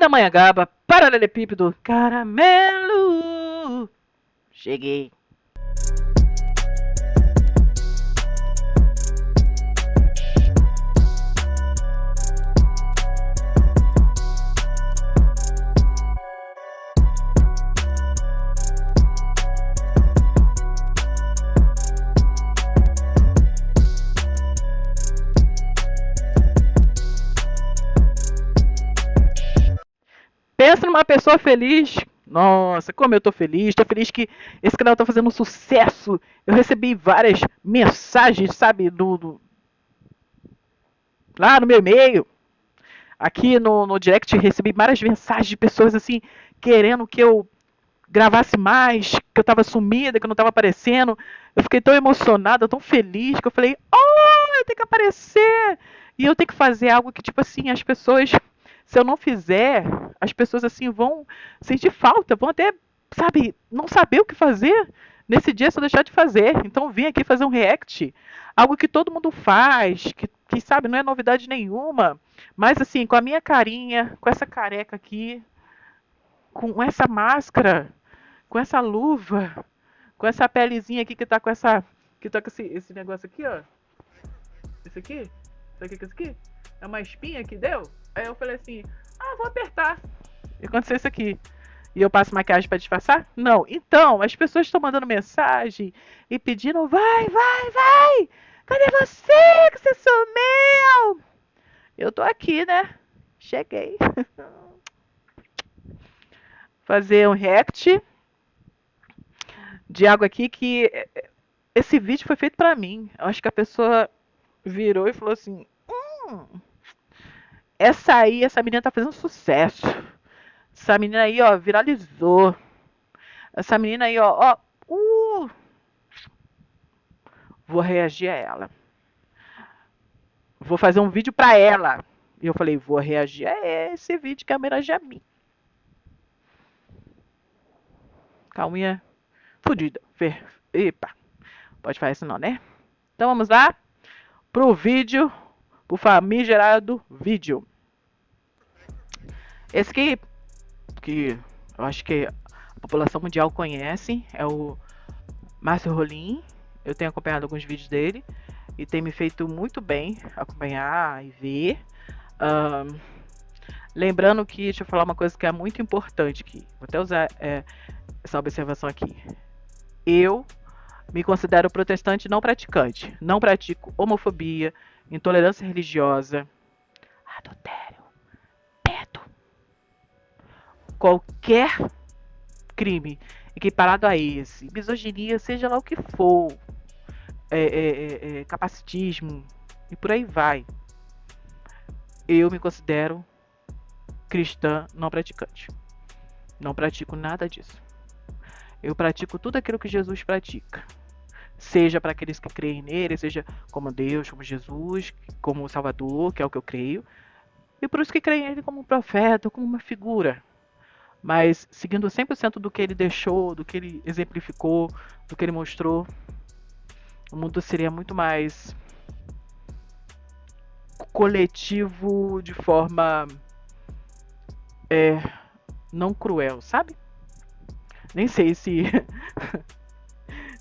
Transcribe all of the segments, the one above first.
Pindamonhangaba, paralelepípedo, caramelo. Cheguei. Pensa numa pessoa feliz. Nossa, como eu tô feliz. Tô feliz que esse canal tá fazendo um sucesso. Eu recebi várias mensagens, sabe, lá no meu e-mail. Aqui no direct recebi várias mensagens de pessoas assim, querendo que eu gravasse mais, que eu tava sumida, que eu não tava aparecendo. Eu fiquei tão emocionada, tão feliz, que eu falei, oh, eu tenho que aparecer. E eu tenho que fazer algo que, tipo assim, as pessoas, se eu não fizer, as pessoas assim vão sentir falta, vão até, sabe, não saber o que fazer nesse dia se eu deixar de fazer. Então eu vim aqui fazer um react, algo que todo mundo faz, que sabe, não é novidade nenhuma. Mas assim, com a minha carinha, com essa careca aqui, com essa máscara, com essa luva, com essa pelezinha aqui que tá com essa. Que tá com esse negócio aqui, ó. Esse aqui? Sabe o que é isso aqui? É uma espinha que deu? Aí eu falei assim, ah, vou apertar. E aconteceu isso aqui. E eu passo maquiagem pra disfarçar? Não. Então, as pessoas estão mandando mensagem e pedindo, vai, vai, vai! Cadê você que você sumiu? Eu tô aqui, né? Cheguei. Fazer um react de algo aqui que esse vídeo foi feito pra mim. Eu acho que a pessoa virou e falou assim: essa aí, essa menina tá fazendo sucesso. Essa menina aí, ó, viralizou. Essa menina aí, ó, vou reagir a ela. Vou fazer um vídeo pra ela. E eu falei, vou reagir a esse vídeo que é homenagem a mim. Calminha fodida. Epa, pode fazer isso não, né? Então vamos lá pro vídeo, pro famigerado vídeo. Esse aqui, que eu acho que a população mundial conhece, é o Márcio Rolim. Eu tenho acompanhado alguns vídeos dele e tem me feito muito bem acompanhar e ver. Lembrando que, deixa eu falar uma coisa que é muito importante aqui. Vou até usar essa observação aqui. Eu me considero protestante não praticante. Não pratico homofobia, intolerância religiosa, adultério, pedo. Qualquer crime equiparado a esse, misoginia, seja lá o que for, capacitismo e por aí vai. Eu me considero cristã não praticante. Não pratico nada disso. Eu pratico tudo aquilo que Jesus pratica. Seja para aqueles que creem nele, seja como Deus, como Jesus, como Salvador, que é o que eu creio. E para os que creem nele como um profeta, como uma figura. Mas seguindo 100% do que ele deixou, do que ele exemplificou, do que ele mostrou, o mundo seria muito mais coletivo de forma não cruel, sabe? Nem sei se.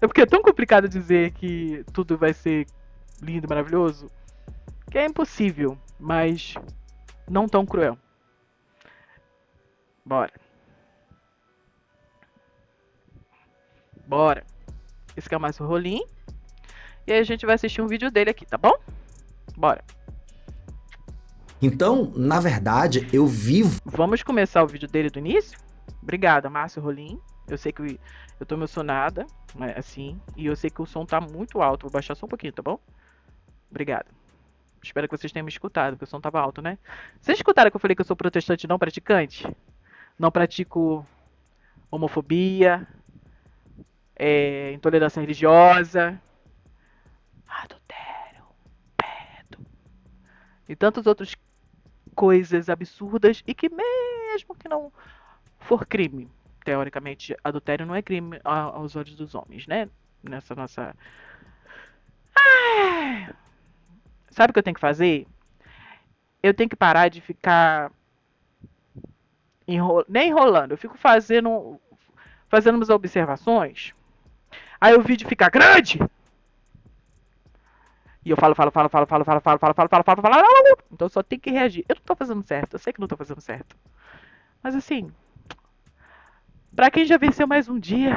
É porque é tão complicado dizer que tudo vai ser lindo e maravilhoso que é impossível, mas não tão cruel. Bora. Bora. Esse aqui é o Márcio Rolim. E aí a gente vai assistir um vídeo dele aqui, tá bom? Bora. Então, na verdade, eu vivo. Vamos começar o vídeo dele do início? Obrigada, Márcio Rolim. Eu sei que eu tô emocionada, assim, e eu sei que o som tá muito alto. Vou baixar só um pouquinho, tá bom? Obrigada. Espero que vocês tenham me escutado, porque o som tava alto, né? Vocês escutaram que eu falei que eu sou protestante não praticante? Não pratico homofobia, intolerância religiosa, adultério, pedo e tantas outras coisas absurdas e que mesmo que não for crime, teoricamente adultério não é crime aos olhos dos homens, né? Nessa nossa... Sabe o que eu tenho que fazer? Eu tenho que parar de ficar Nem enrolando, eu fico fazendo umas observações. Aí o vídeo fica grande. E eu falo. Então só tem que reagir. Eu não tô fazendo certo, eu sei que não tô fazendo certo. Mas assim, pra quem já venceu mais um dia,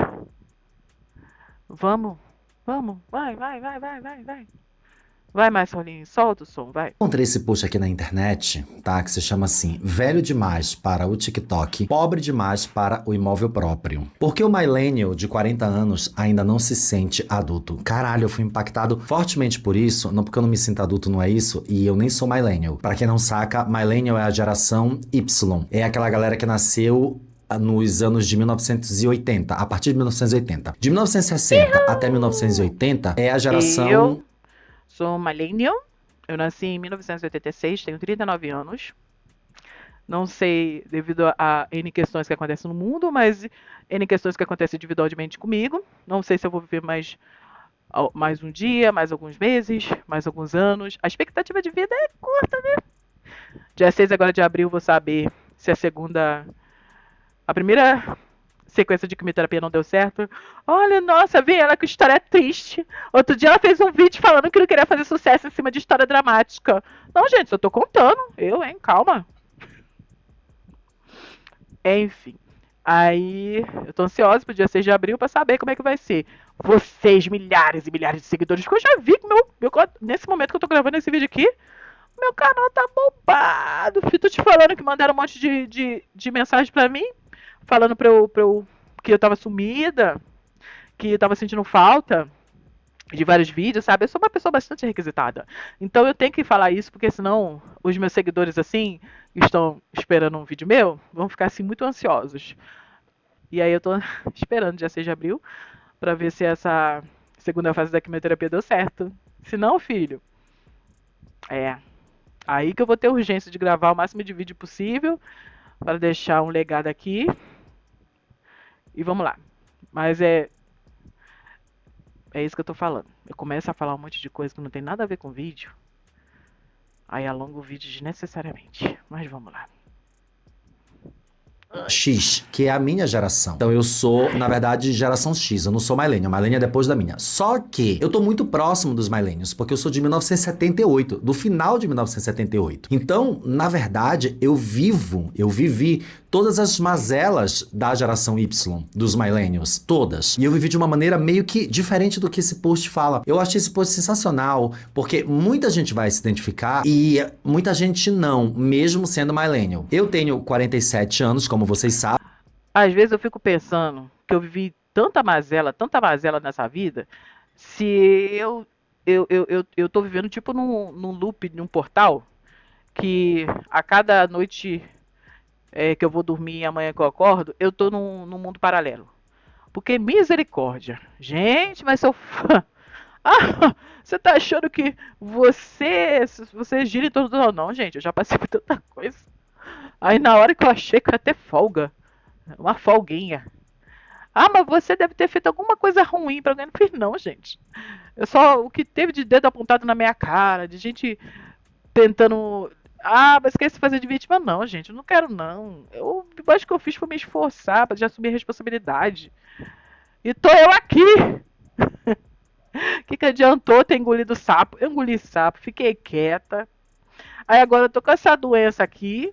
vamos, vamos, vai. Vai, Marcelinho, solta o som, vai. Encontrei esse post aqui na internet, tá? Que se chama assim: velho demais para o TikTok, pobre demais para o imóvel próprio. Porque o millennial de 40 anos ainda não se sente adulto. Caralho, eu fui impactado fortemente por isso, não porque eu não me sinto adulto, não é isso, e eu nem sou millennial. Pra quem não saca, millennial é a geração Y. É aquela galera que nasceu nos anos de 1980, a partir de 1980. De 1960 até 1980 é a geração. Eu sou millennial, eu nasci em 1986, tenho 39 anos. Não sei devido a N questões que acontecem no mundo, mas N questões que acontecem individualmente comigo. Não sei se eu vou viver mais um dia, mais alguns meses, mais alguns anos. A expectativa de vida é curta, né? Dia 6 agora de abril vou saber se a primeira sequência de quimioterapia não deu certo. Olha, nossa, vi ela com história triste. Outro dia ela fez um vídeo falando que não queria fazer sucesso em cima de história dramática. Não, gente, só tô contando. Calma. Enfim. Aí, eu tô ansiosa pro dia 6 de abril pra saber como é que vai ser. Vocês, milhares e milhares de seguidores, que eu já vi que nesse momento que eu tô gravando esse vídeo aqui, meu canal tá bombado. Fui tô te falando que mandaram um monte de mensagem pra mim, falando que eu tava sumida, que eu tava sentindo falta de vários vídeos, sabe? Eu sou uma pessoa bastante requisitada. Então eu tenho que falar isso, porque senão os meus seguidores, assim, que estão esperando um vídeo meu, vão ficar, assim, muito ansiosos. E aí eu tô esperando dia 6 de abril pra ver se essa segunda fase da quimioterapia deu certo. Se não, filho, é aí que eu vou ter urgência de gravar o máximo de vídeo possível para deixar um legado aqui. E vamos lá. Mas é isso que eu tô falando. Eu começo a falar um monte de coisa que não tem nada a ver com vídeo. Aí alongo o vídeo desnecessariamente. Mas vamos lá. X, que é a minha geração. Então eu sou, na verdade, geração X, eu não sou millennial, millennial é depois da minha. Só que eu tô muito próximo dos millennials, porque eu sou de 1978, do final de 1978. Então, na verdade, eu vivi todas as mazelas da geração Y, dos millennials, todas. E eu vivi de uma maneira meio que diferente do que esse post fala. Eu achei esse post sensacional, porque muita gente vai se identificar e muita gente não, mesmo sendo millennial. Eu tenho 47 anos, como vocês sabem. Às vezes eu fico pensando que eu vivi tanta mazela nessa vida, se eu tô vivendo tipo num loop, num portal, que a cada noite que eu vou dormir e amanhã que eu acordo, eu tô num mundo paralelo. Porque misericórdia. Gente, mas sou fã. Ah, você tá achando que você gira em torno do... Não, gente, eu já passei por tanta coisa. Aí na hora que eu achei que eu ia ter folga, uma folguinha. Ah, mas você deve ter feito alguma coisa ruim pra alguém. Não fiz não, gente. Eu só, o que teve de dedo apontado na minha cara, de gente tentando... Ah, mas quer se fazer de vítima? Não, gente, eu não quero não. Eu acho que eu fiz foi me esforçar pra já assumir a responsabilidade. E tô eu aqui! O que adiantou ter engolido sapo? Eu engoli sapo, fiquei quieta. Aí agora eu tô com essa doença aqui,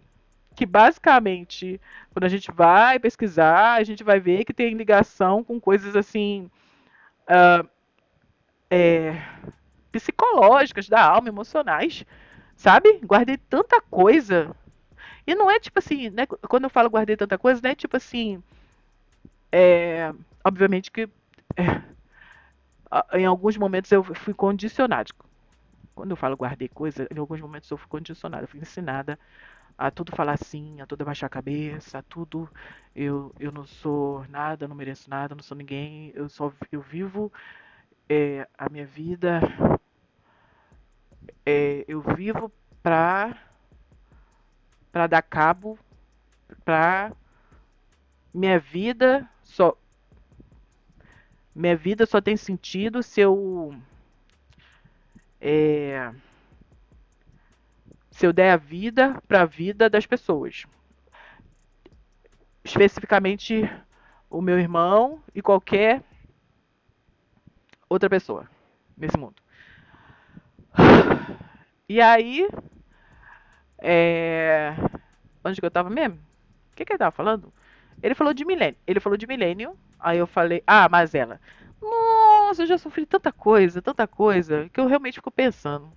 que basicamente, quando a gente vai pesquisar, a gente vai ver que tem ligação com coisas assim, é, psicológicas da alma, emocionais, sabe? Guardei tanta coisa. E não é tipo assim, né? Quando eu falo guardei tanta coisa, não é tipo assim, obviamente que em alguns momentos eu fui condicionado. Quando eu falo guardei coisa, em alguns momentos eu fui condicionada, eu fui ensinada a tudo falar sim, a tudo abaixar a cabeça, a tudo eu não sou nada, não mereço nada, não sou ninguém, eu vivo a minha vida, eu vivo pra, pra dar cabo, pra minha vida só minha vida só tem sentido é, se eu der a vida pra vida das pessoas. especificamente o meu irmão e qualquer outra pessoa nesse mundo. E aí, é... onde que eu tava mesmo? O que ele tava falando? Ele falou de milênio. Ele falou de milênio. Aí eu falei, ah, mas ela. Nossa, eu já sofri tanta coisa, que eu realmente fico pensando.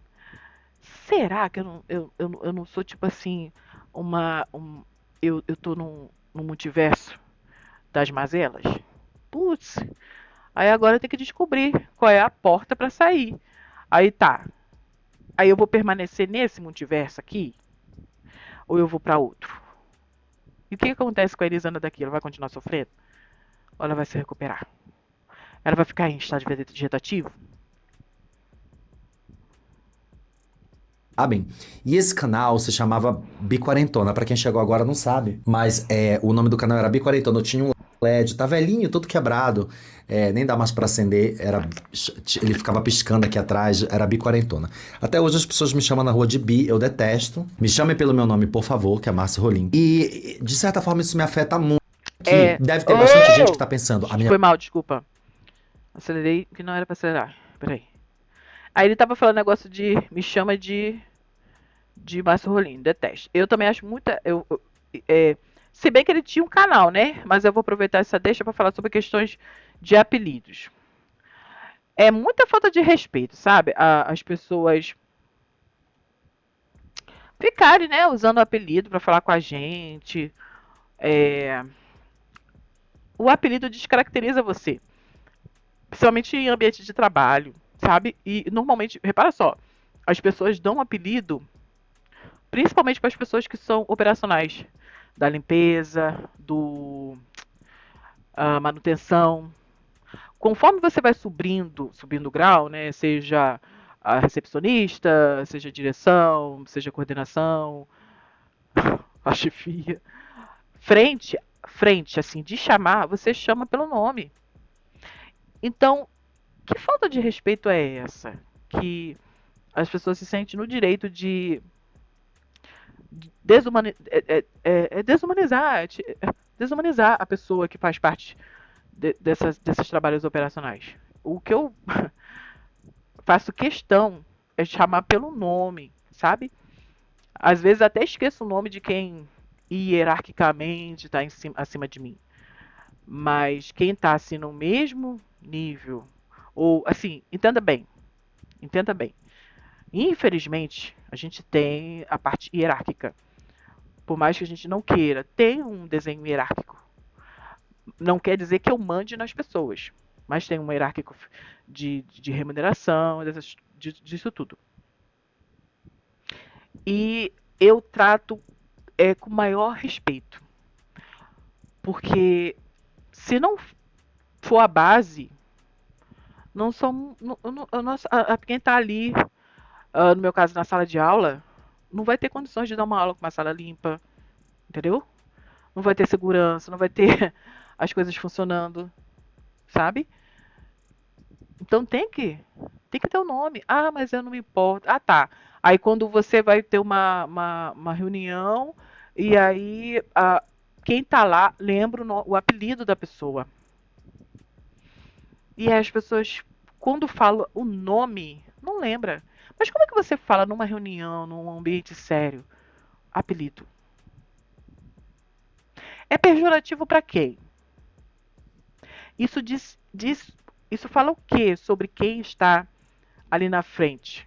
Será que eu não sou tipo assim, uma. Eu tô num multiverso das mazelas? Putz, aí agora eu tenho que descobrir qual é a porta pra sair. Aí tá. Aí eu vou permanecer nesse multiverso aqui? Ou eu vou pra outro? E o que acontece com a Elisandra daqui? Ela vai continuar sofrendo? Ou ela vai se recuperar? Ela vai ficar em estado vegetativo? Sabem? E esse canal se chamava Biquarentona. Pra quem chegou agora não sabe, mas o nome do canal era Biquarentona. Eu tinha um LED, tá velhinho, todo quebrado, nem dá mais pra acender, ele ficava piscando aqui atrás, era Biquarentona. Até hoje as pessoas me chamam na rua de Bi, eu detesto. Me chamem pelo meu nome, por favor, que é Márcio Rolim. E, de certa forma, isso me afeta muito. Que É. deve ter bastante gente que Oh! tá pensando, a minha Foi mal, desculpa. Acelerei que não era pra acelerar. Peraí. Aí ele tava falando negócio de. Me chama de Márcio Rolim, detesto. Eu também acho muita. Se bem que ele tinha um canal, né? Mas eu vou aproveitar essa deixa pra falar sobre questões de apelidos. É muita falta de respeito, sabe? As pessoas ficarem, né, usando o apelido pra falar com a gente. É, o apelido descaracteriza você, principalmente em ambiente de trabalho, sabe? E normalmente, repara só, as pessoas dão um apelido principalmente para as pessoas que são operacionais, da limpeza, do manutenção. Conforme você vai subindo o grau, né, seja a recepcionista, seja a direção, seja a coordenação, a chefia, frente, assim, de chamar, você chama pelo nome. Então, que falta de respeito é essa? Que as pessoas se sentem no direito de desumanizar, desumanizar a pessoa que faz parte desses trabalhos operacionais. O que eu faço questão é chamar pelo nome, sabe? Às vezes até esqueço o nome de quem hierarquicamente está acima de mim. Mas quem está assim no mesmo nível, ou assim, entenda bem. Infelizmente, a gente tem a parte hierárquica. Por mais que a gente não queira, tem um desenho hierárquico. Não quer dizer que eu mande nas pessoas, mas tem um hierárquico de remuneração, disso tudo. E eu trato com maior respeito, porque se não for a base, não são. Quem está ali, no meu caso, na sala de aula, não vai ter condições de dar uma aula com uma sala limpa, entendeu? Não vai ter segurança, não vai ter as coisas funcionando, sabe? Então tem que ter o um nome. Ah, mas eu não me importo. Ah, tá. Aí quando você vai ter uma reunião e aí quem tá lá lembra o apelido da pessoa. E aí as pessoas, quando falam o nome, não lembra. Mas como é que você fala numa reunião, num ambiente sério, apelido? É pejorativo para quem? Isso isso fala o quê sobre quem está ali na frente,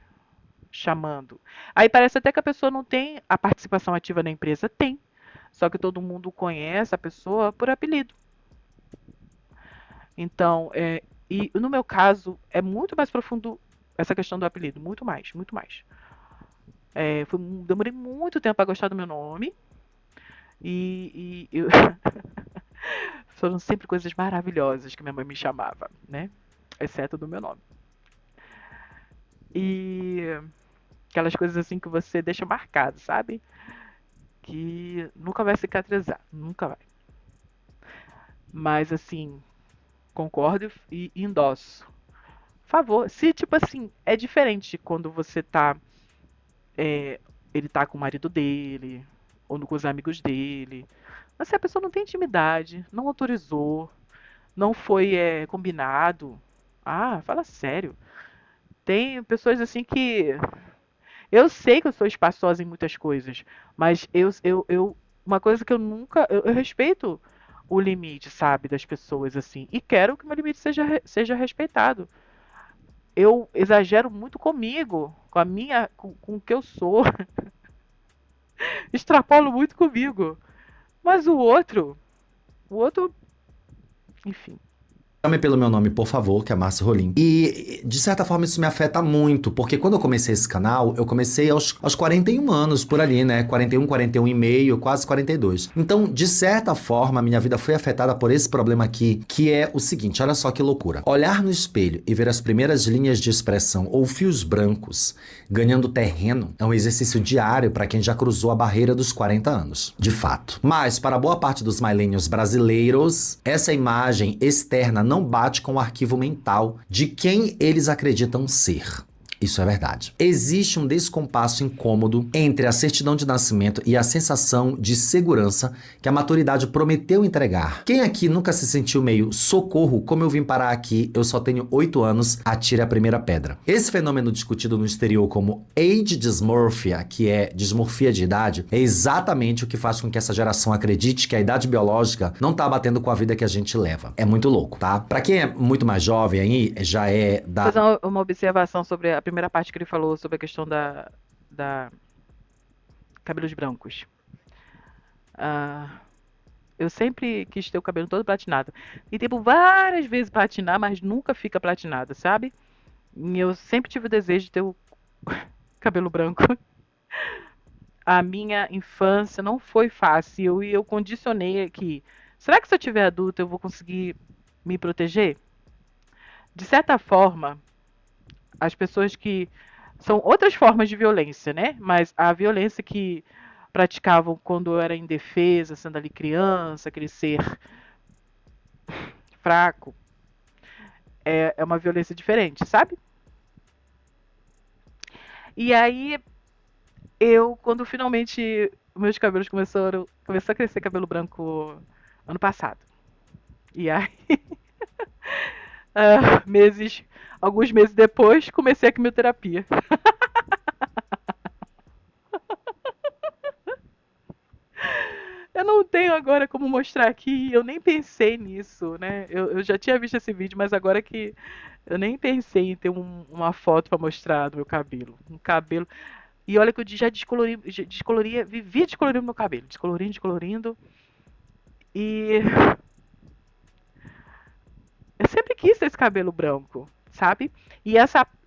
chamando? Aí parece até que a pessoa não tem a participação ativa na empresa. Tem. Só que todo mundo conhece a pessoa por apelido. Então, e no meu caso, é muito mais profundo essa questão do apelido. Muito mais, muito mais. Demorei muito tempo para gostar do meu nome. Foram sempre coisas maravilhosas que minha mãe me chamava, né? Exceto do meu nome. E aquelas coisas assim que você deixa marcado, sabe? Que nunca vai cicatrizar, nunca vai. Mas assim, concordo e endosso. Favor, se tipo assim, é diferente quando você tá. é, ele tá com o marido dele, ou com os amigos dele. Mas se a pessoa não tem intimidade, não autorizou, não foi combinado, fala sério. Tem pessoas assim que eu sei que eu sou espaçosa em muitas coisas, mas uma coisa que eu nunca, eu respeito o limite, sabe, das pessoas assim, e quero que o meu limite seja respeitado. Eu exagero muito comigo, com o que eu sou, extrapolo muito comigo. Mas o outro, enfim. Chame pelo meu nome, por favor, que é Márcio Rolim. E, de certa forma, isso me afeta muito, porque quando eu comecei esse canal, eu comecei aos 41 anos, por ali, né? 41 e meio, quase 42. Então, de certa forma, a minha vida foi afetada por esse problema aqui, que é o seguinte, olha só que loucura. Olhar no espelho e ver as primeiras linhas de expressão ou fios brancos ganhando terreno é um exercício diário para quem já cruzou a barreira dos 40 anos, de fato. Mas, para boa parte dos millennials brasileiros, essa imagem externa não bate com o arquivo mental de quem eles acreditam ser. Isso é verdade. Existe um descompasso incômodo entre a certidão de nascimento e a sensação de segurança que a maturidade prometeu entregar. Quem aqui nunca se sentiu meio socorro, como eu vim parar aqui, eu só tenho 8 anos, atire a primeira pedra. Esse fenômeno discutido no exterior como age dysmorphia, que é dismorfia de idade, é exatamente o que faz com que essa geração acredite que a idade biológica não tá batendo com a vida que a gente leva. É muito louco, tá? Pra quem é muito mais jovem aí, já é da... Fazer uma observação sobre a primeira parte que ele falou sobre a questão da cabelos brancos. Eu sempre quis ter o cabelo todo platinado. Tentei por várias vezes platinar, mas nunca fica platinado, sabe? E eu sempre tive o desejo de ter o cabelo branco. A minha infância não foi fácil e eu condicionei aqui. Será que se eu tiver adulto eu vou conseguir me proteger? De certa forma, as pessoas que são outras formas de violência, né? Mas a violência que praticavam quando eu era indefesa, sendo ali criança, aquele ser fraco, é uma violência diferente, sabe? E aí quando finalmente meus cabelos começou a crescer cabelo branco ano passado. E aí, alguns meses depois, comecei a quimioterapia. Eu não tenho agora como mostrar aqui, eu nem pensei nisso, né? Eu já tinha visto esse vídeo, mas agora que eu nem pensei em ter uma foto pra mostrar do meu cabelo. Um cabelo. E olha que eu já descoloria, vivia descolorindo meu cabelo, descolorindo. E eu sempre quis ter esse cabelo branco, sabe? E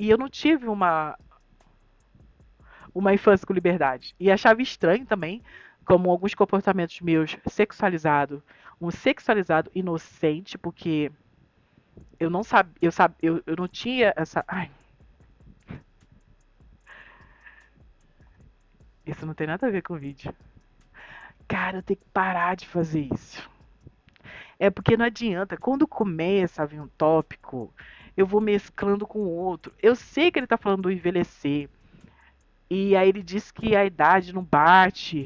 eu não tive uma infância com liberdade. E achava estranho também, como alguns comportamentos meus sexualizado, um sexualizado inocente, porque eu não sabia, eu não tinha essa, ai, isso não tem nada a ver com o vídeo. Cara, eu tenho que parar de fazer isso. É porque não adianta, quando começa a vir um tópico, eu vou mesclando com o outro. Eu sei que ele tá falando do envelhecer. E aí ele diz que a idade não bate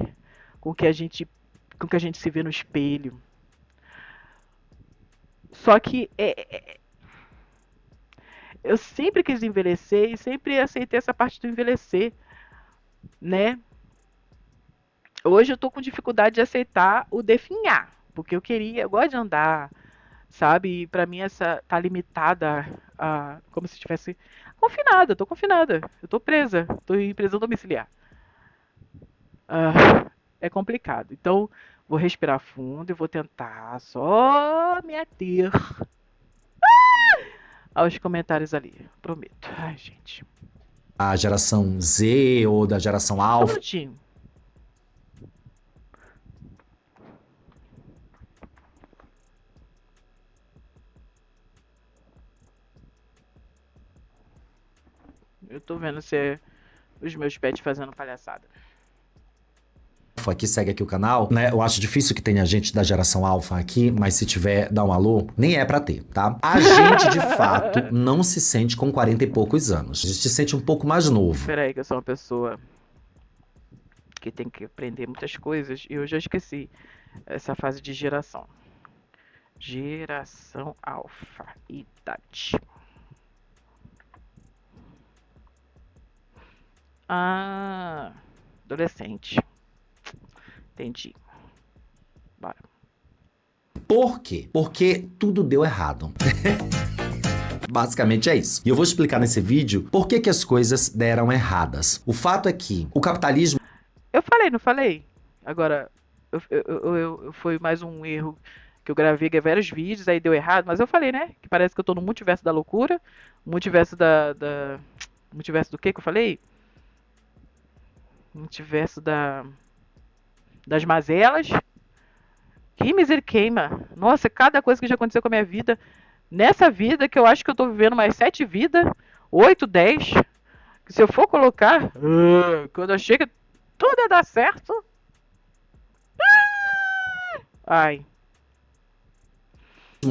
com o que a gente se vê no espelho. Só que eu sempre quis envelhecer e sempre aceitei essa parte do envelhecer, né? Hoje eu tô com dificuldade de aceitar o definhar, porque eu gosto de andar, sabe? E pra mim essa tá limitada a como se estivesse confinada, eu tô confinada, eu tô presa, tô em prisão domiciliar. Ah, é complicado. Então, vou respirar fundo e vou tentar só me ater aos comentários ali. Prometo. Ai, gente. A geração Z ou da geração Só um Alpha. minutinho. Eu tô vendo se é os meus pets fazendo palhaçada. Que segue aqui o canal, né? Eu acho difícil que tenha gente da geração alfa aqui, mas se tiver, dá um alô. Nem é pra ter, tá? A gente, de fato, não se sente com 40 e poucos anos. A gente se sente um pouco mais novo. Peraí, que eu sou uma pessoa que tem que aprender muitas coisas e eu já esqueci essa fase de geração. Geração alfa, idade. Ah, adolescente. Entendi. Bora. Por quê? Porque tudo deu errado. Basicamente é isso. E eu vou explicar nesse vídeo por que as coisas deram erradas. O fato é que o capitalismo... Eu falei, não falei? Agora, foi mais um erro que eu gravei vários vídeos, aí deu errado, mas eu falei, né? Que parece que eu tô no multiverso da loucura, multiverso multiverso do que eu falei? Multiverso das mazelas. Que misericórdia. Nossa, cada coisa que já aconteceu com a minha vida. Nessa vida que eu acho que eu tô vivendo mais 7 vidas, 8, 10. Que se eu for colocar, quando eu chego, tudo ia dar certo. Ai.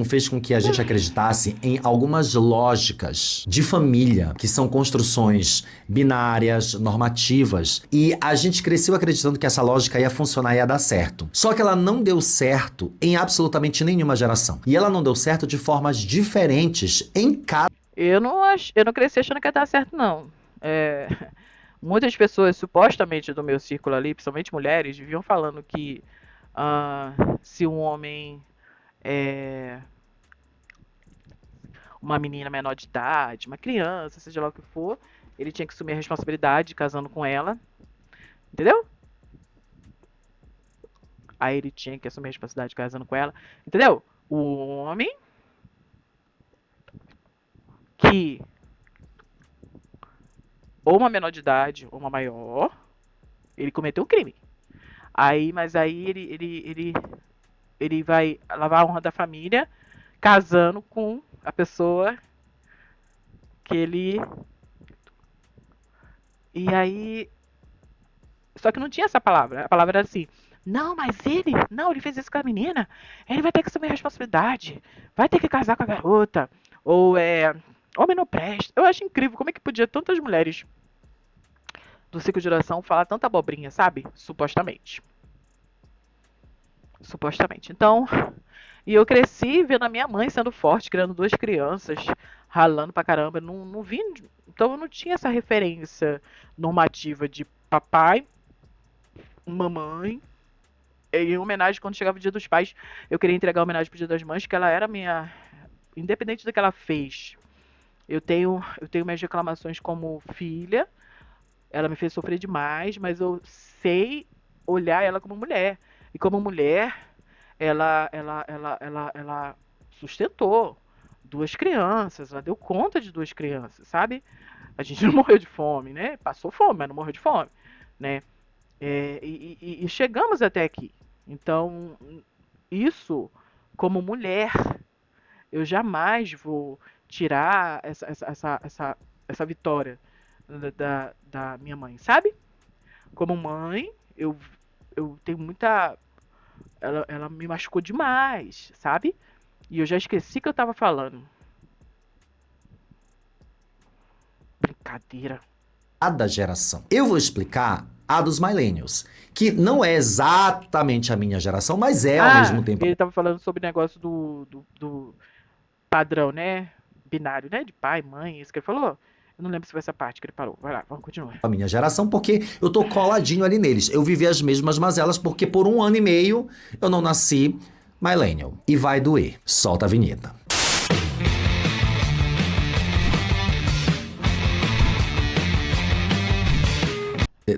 fez com que a gente acreditasse em algumas lógicas de família, que são construções binárias, normativas, e a gente cresceu acreditando que essa lógica ia funcionar e ia dar certo. Só que ela não deu certo em absolutamente nenhuma geração. E ela não deu certo de formas diferentes em cada... Eu não cresci achando que ia dar certo, não. Muitas pessoas, supostamente do meu círculo ali, principalmente mulheres, viviam falando que se um homem uma menina menor de idade, uma criança, seja lá o que for, ele tinha que assumir a responsabilidade casando com ela, entendeu? Aí ele tinha que assumir a responsabilidade casando com ela, entendeu? O homem que ou uma menor de idade ou uma maior, ele cometeu um crime. Mas aí ele vai lavar a honra da família casando com a pessoa que ele... E aí... Só que não tinha essa palavra. A palavra era assim: não, mas ele fez isso com a menina. Ele vai ter que assumir a responsabilidade. Vai ter que casar com a garota. Ou homem não presta. Eu acho incrível como é que podia tantas mulheres do ciclo de oração falar tanta abobrinha, sabe? Supostamente. Supostamente. Então, e eu cresci vendo a minha mãe sendo forte, criando 2 crianças, ralando pra caramba. Não vi, então eu não tinha essa referência normativa de papai, mamãe. Em homenagem, quando chegava o dia dos pais, eu queria entregar homenagem pro dia das mães, que ela era minha... Independente do que ela fez, eu tenho minhas reclamações como filha. Ela me fez sofrer demais, mas eu sei olhar ela como mulher. E como mulher, ela sustentou 2 crianças, ela deu conta de 2 crianças, sabe? A gente não morreu de fome, né? Passou fome, mas não morreu de fome, né? E chegamos até aqui. Então, isso, como mulher, eu jamais vou tirar essa vitória da minha mãe, sabe? Como mãe, eu tenho muita... Ela me machucou demais, sabe? E eu já esqueci que eu tava falando. Brincadeira. cada geração. Eu vou explicar a dos millennials, que não é exatamente a minha geração, mas é ao mesmo tempo. Ele tava falando sobre o negócio do padrão, né? Binário, né? De pai, mãe, isso que ele falou. Eu não lembro se foi essa parte que ele parou. Vai lá, vamos continuar. A minha geração, porque eu tô coladinho ali neles. Eu vivi as mesmas mazelas porque por 1 ano e meio eu não nasci millennial. E vai doer. Solta a vinheta.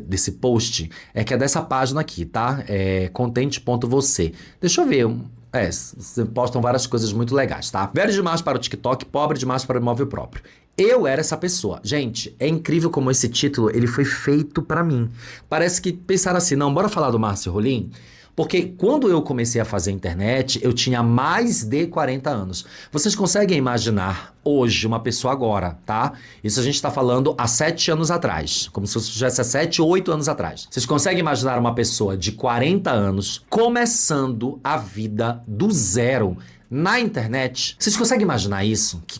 Desse post é que é dessa página aqui, tá? É contente.você. Deixa eu ver. Vocês postam várias coisas muito legais, tá? Velho demais para o TikTok, pobre demais para o imóvel próprio. Eu era essa pessoa. Gente, é incrível como esse título ele foi feito pra mim. Parece que pensaram assim, não, bora falar do Márcio Rolim? Porque quando eu comecei a fazer internet, eu tinha mais de 40 anos. Vocês conseguem imaginar hoje uma pessoa agora, tá? Isso a gente tá falando há 7 anos atrás. Como se fosse 7 ou 8 anos atrás. Vocês conseguem imaginar uma pessoa de 40 anos começando a vida do zero na internet? Vocês conseguem imaginar isso? Que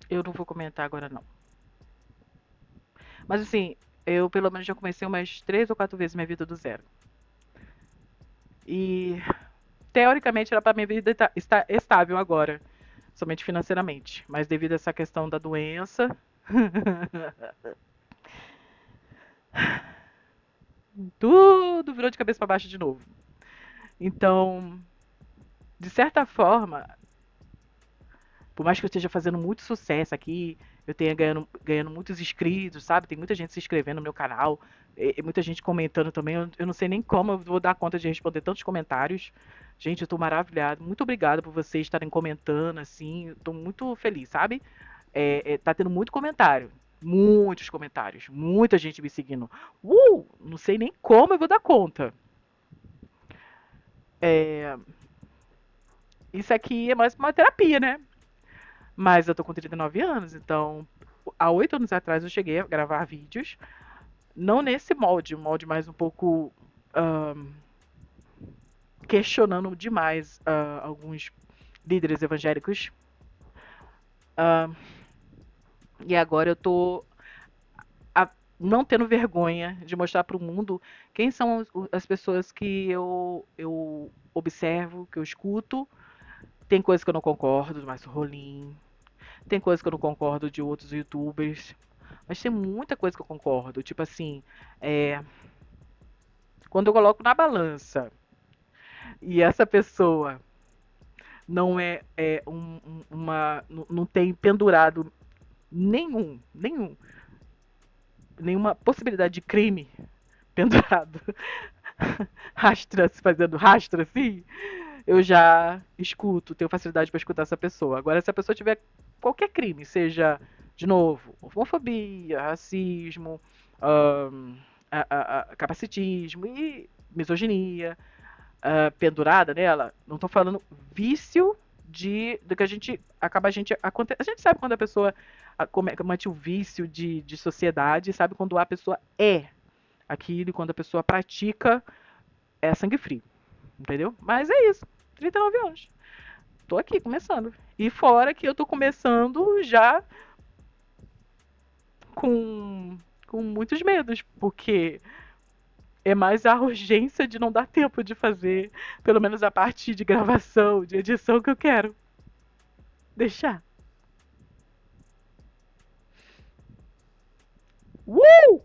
Eu não vou comentar agora, não. Mas assim, eu pelo menos já comecei umas 3 ou 4 vezes minha vida do zero. E teoricamente era para minha vida estar estável agora, somente financeiramente. Mas devido a essa questão da doença, tudo virou de cabeça para baixo de novo. Então, de certa forma, por mais que eu esteja fazendo muito sucesso aqui, eu tenha ganhando muitos inscritos, sabe? Tem muita gente se inscrevendo no meu canal, e muita gente comentando também. Eu não sei nem como eu vou dar conta de responder tantos comentários. Gente, eu tô maravilhado. Muito obrigada por vocês estarem comentando, assim. Eu tô muito feliz, sabe? Tá tendo muito comentário. Muitos comentários. Muita gente me seguindo. Não sei nem como eu vou dar conta. É, isso aqui é mais uma terapia, né? Mas eu tô com 39 anos, então há 8 anos atrás eu cheguei a gravar vídeos, não nesse molde, um molde mais um pouco ahn, questionando demais alguns líderes evangélicos. Ahn, e agora eu tô a- não tendo vergonha de mostrar para o mundo quem são as pessoas que eu observo, que eu escuto. Tem coisas que eu não concordo, do Márcio Rolim. Tem coisas que eu não concordo de outros youtubers. Mas tem muita coisa que eu concordo. Tipo assim, é, quando eu coloco na balança e essa pessoa não não tem pendurado nenhum, nenhuma possibilidade de crime pendurado, fazendo rastro assim, eu já escuto, tenho facilidade para escutar essa pessoa. Agora, se a pessoa tiver qualquer crime, seja, de novo, homofobia, racismo, ahn, capacitismo e misoginia, pendurada nela, não tô falando vício do que a gente acaba a gente sabe quando a pessoa comete o vício de sociedade, sabe quando a pessoa é aquilo e quando a pessoa pratica é sangue frio, entendeu? Mas é isso, 39 anos. Tô aqui começando. E fora que eu tô começando já com com muitos medos, porque é mais a urgência de não dar tempo de fazer, pelo menos a parte de gravação, de edição que eu quero deixar. Uh!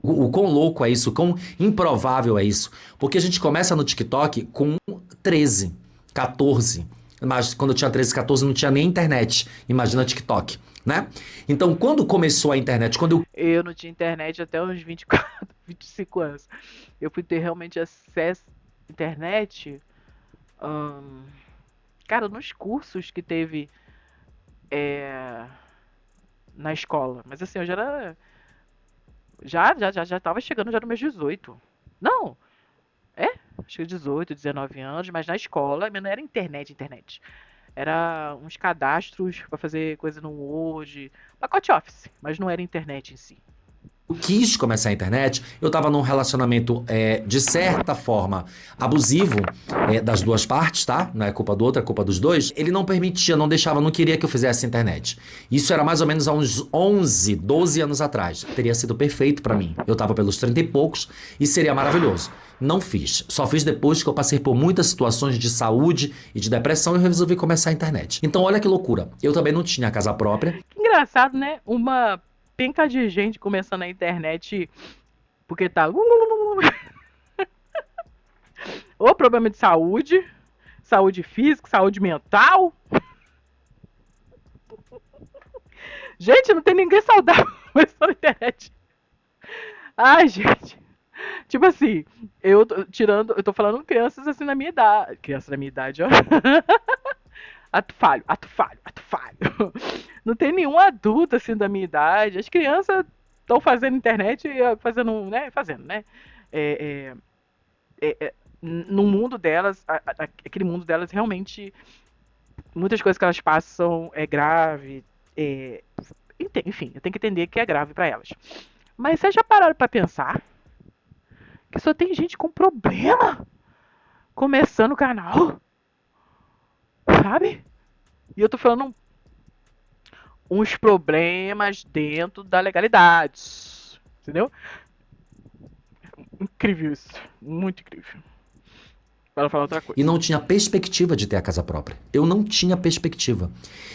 O quão louco é isso, o quão improvável é isso. Porque a gente começa no TikTok com 13, 14. Mas quando eu tinha 13, 14 não tinha nem internet. Imagina TikTok, né? Então, quando começou a internet, quando eu Eu não tinha internet até uns 24, 25 anos. Eu fui ter realmente acesso à internet, hum, cara, nos cursos que teve é, na escola. Mas assim, eu já era. Já tava chegando já nos meus 18. Não, acho que 18, 19 anos, mas na escola, mas não era internet. Era uns cadastros pra fazer coisa no Word, pacote Office, mas não era internet em si. quis começar a internet, eu estava num relacionamento, de certa forma, abusivo, das duas partes, tá? Não é culpa do outro, é culpa dos dois. Ele não permitia, não deixava, não queria que eu fizesse internet. Isso era mais ou menos há uns 11, 12 anos atrás. Teria sido perfeito pra mim. Eu tava pelos 30 e poucos e seria maravilhoso. Não fiz. Só fiz depois que eu passei por muitas situações de saúde e de depressão e eu resolvi começar a internet. Então, olha que loucura. Eu também não tinha casa própria. Que engraçado, né? Uma penca de gente começando na internet porque tá. Ou problema de saúde, saúde física, saúde mental. Gente, não tem ninguém saudável começando na internet. Ai, gente. Tipo assim, eu tô falando crianças assim na minha idade. Crianças da minha idade, ó. Ato falho, ato falho. Não tem nenhum adulto assim da minha idade. As crianças estão fazendo internet, fazendo, né? Fazendo, né? É, no mundo delas, aquele mundo delas realmente, muitas coisas que elas passam é grave. É, enfim, eu tenho que entender que é grave pra elas. Mas vocês já pararam pra pensar que só tem gente com problema começando o canal, sabe? E eu tô falando uns problemas dentro da legalidade. Entendeu? Incrível isso. Muito incrível. Para falar outra E coisa. não tinha perspectiva de ter a casa própria. Eu não tinha perspectiva.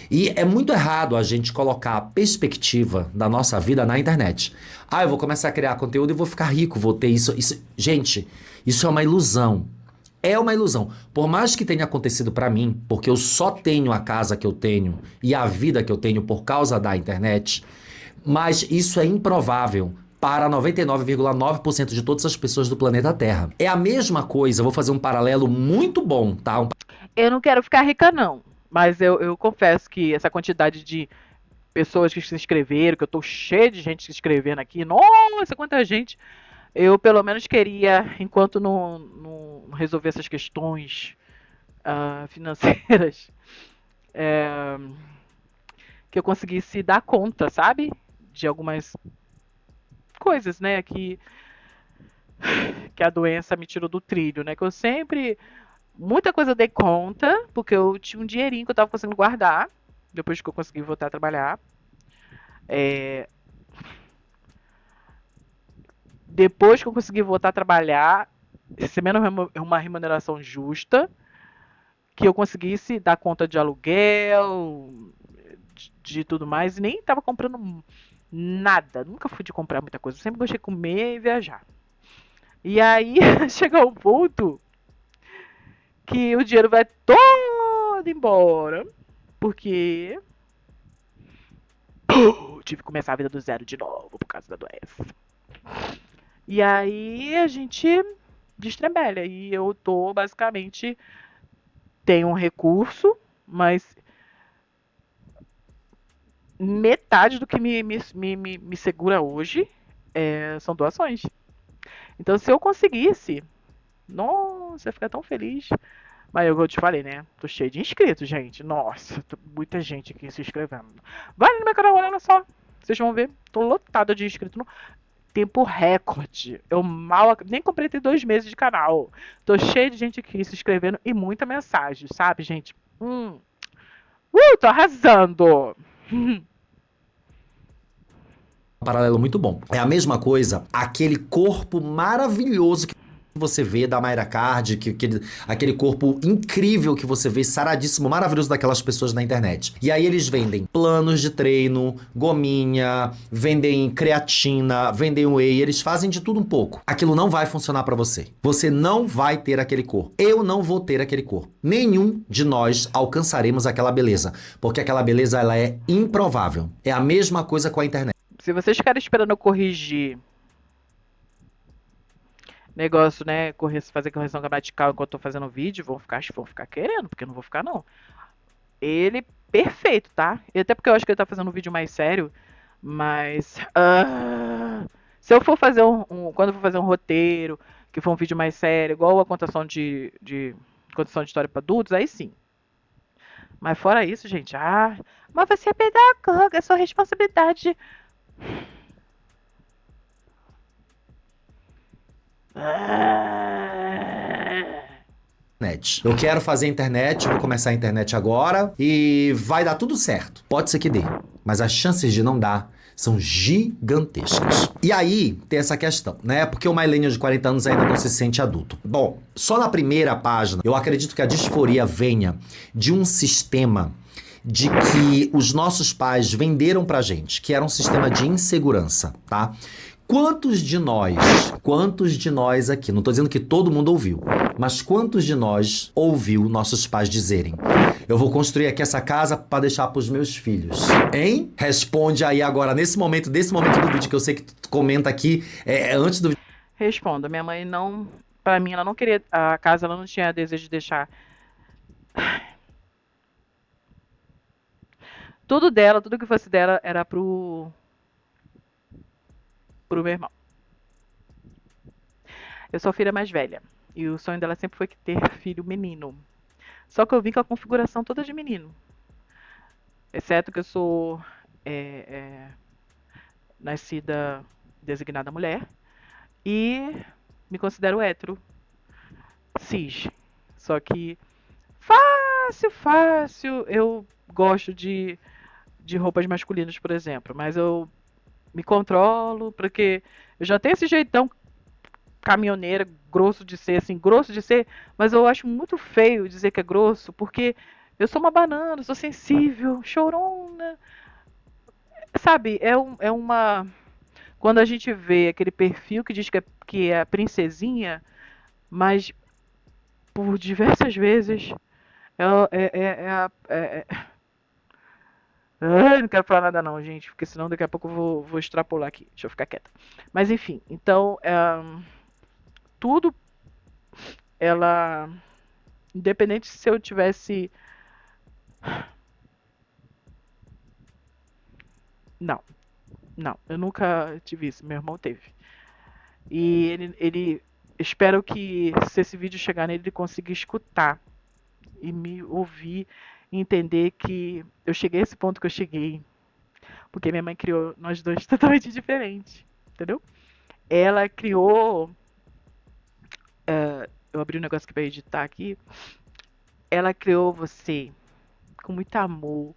E é muito errado a gente colocar a perspectiva da nossa vida na internet. Ah, eu vou começar a criar conteúdo e vou ficar rico, vou ter isso. Gente, isso é uma ilusão. É uma ilusão. Por mais que tenha acontecido pra mim, porque eu só tenho a casa que eu tenho e a vida que eu tenho por causa da internet, mas isso é improvável para 99,9% de todas as pessoas do planeta Terra. É a mesma coisa, vou fazer um paralelo muito bom, tá? Eu não quero ficar rica, não. Mas eu confesso que essa quantidade de pessoas que se inscreveram, que eu tô cheio de gente se inscrevendo aqui. Nossa, quanta gente. Eu pelo menos queria, enquanto não resolver essas questões financeiras, é, que eu conseguisse dar conta, sabe? De algumas coisas, né? Que a doença me tirou do trilho, né? Que eu sempre. Muita coisa eu dei conta, porque eu tinha um dinheirinho que eu tava conseguindo guardar, depois que eu consegui voltar a trabalhar. É, depois que eu consegui voltar a trabalhar, recebendo uma remuneração justa, que eu conseguisse dar conta de aluguel, de tudo mais, e nem estava comprando nada. Nunca fui de comprar muita coisa. Eu sempre gostei de comer e viajar. E aí chega um ponto que o dinheiro vai todo embora, porque tive que começar a vida do zero de novo por causa da doença. E aí a gente destrambelha. E eu tô basicamente. Tenho um recurso, mas metade do que me segura hoje são doações. Então, se eu conseguisse, nossa, eu ia ficar tão feliz. Mas eu te falei, né? Tô cheio de inscritos, gente. Nossa, muita gente aqui se inscrevendo. Vai no meu canal, olha só. Vocês vão ver. Tô lotada de inscritos no tempo recorde. Eu mal. Nem completei 2 meses de canal. Tô cheio de gente aqui se inscrevendo e muita mensagem, sabe, gente? Tô arrasando. Paralelo muito bom. É a mesma coisa, aquele corpo maravilhoso que você vê da Mayra Card, aquele corpo incrível que você vê, saradíssimo, maravilhoso daquelas pessoas na internet. E aí eles vendem planos de treino, gominha, vendem creatina, vendem whey, eles fazem de tudo um pouco. Aquilo não vai funcionar pra você. Você não vai ter aquele corpo. Eu não vou ter aquele corpo. Nenhum de nós alcançaremos aquela beleza, porque aquela beleza ela é improvável. É a mesma coisa com a internet. Se vocês ficarem esperando eu corrigir negócio, né? Fazer correção gramatical enquanto eu tô fazendo vídeo, vão ficar querendo, porque eu não vou ficar, não. Ele, perfeito, tá? E até porque eu acho que ele tá fazendo um vídeo mais sério, mas. Se eu for fazer quando eu for fazer um roteiro, que for um vídeo mais sério, igual a contação de história para adultos, aí sim. Mas fora isso, gente, mas você é pedagoga, é sua responsabilidade. Eu quero fazer internet, vou começar a internet agora e vai dar tudo certo. Pode ser que dê, mas as chances de não dar são gigantescas. E aí tem essa questão, né? Porque o millennial de 40 anos ainda não se sente adulto. Bom, só na primeira página, eu acredito que a disforia venha de um sistema de que os nossos pais venderam pra gente, que era um sistema de insegurança, tá? Quantos de nós aqui, não tô dizendo que todo mundo ouviu, mas quantos de nós ouviu nossos pais dizerem: eu vou construir aqui essa casa para deixar pros meus filhos? Hein? Responde aí agora, desse momento do vídeo, que eu sei que tu comenta aqui, antes do... Respondo, minha mãe não. Pra mim, ela não queria. A casa, ela não tinha desejo de deixar. Tudo dela, tudo que fosse dela era pro meu irmão. Eu sou a filha mais velha. E o sonho dela sempre foi ter filho menino. Só que eu vim com a configuração toda de menino. Exceto que eu sou é, é, nascida designada mulher. E me considero hétero, cis. Só que fácil, fácil. Eu gosto de roupas masculinas, por exemplo, mas eu me controlo porque eu já tenho esse jeitão caminhoneiro, grosso de ser, assim, grosso de ser, mas eu acho muito feio dizer que é grosso, porque eu sou uma banana, sou sensível, chorona, sabe? É uma. Quando a gente vê aquele perfil que diz que é princesinha, mas por diversas vezes Ai, não quero falar nada não, gente, porque senão daqui a pouco eu vou extrapolar aqui. Deixa eu ficar quieta. Mas enfim, então, tudo, ela, independente se eu tivesse, não, não, eu nunca tive isso, meu irmão teve. E espero que se esse vídeo chegar nele, ele consiga escutar e me ouvir e entender que eu cheguei a esse ponto que eu cheguei, porque minha mãe criou nós dois totalmente diferentes, entendeu? Ela criou, eu abri um negócio aqui pra editar aqui, ela criou você com muito amor,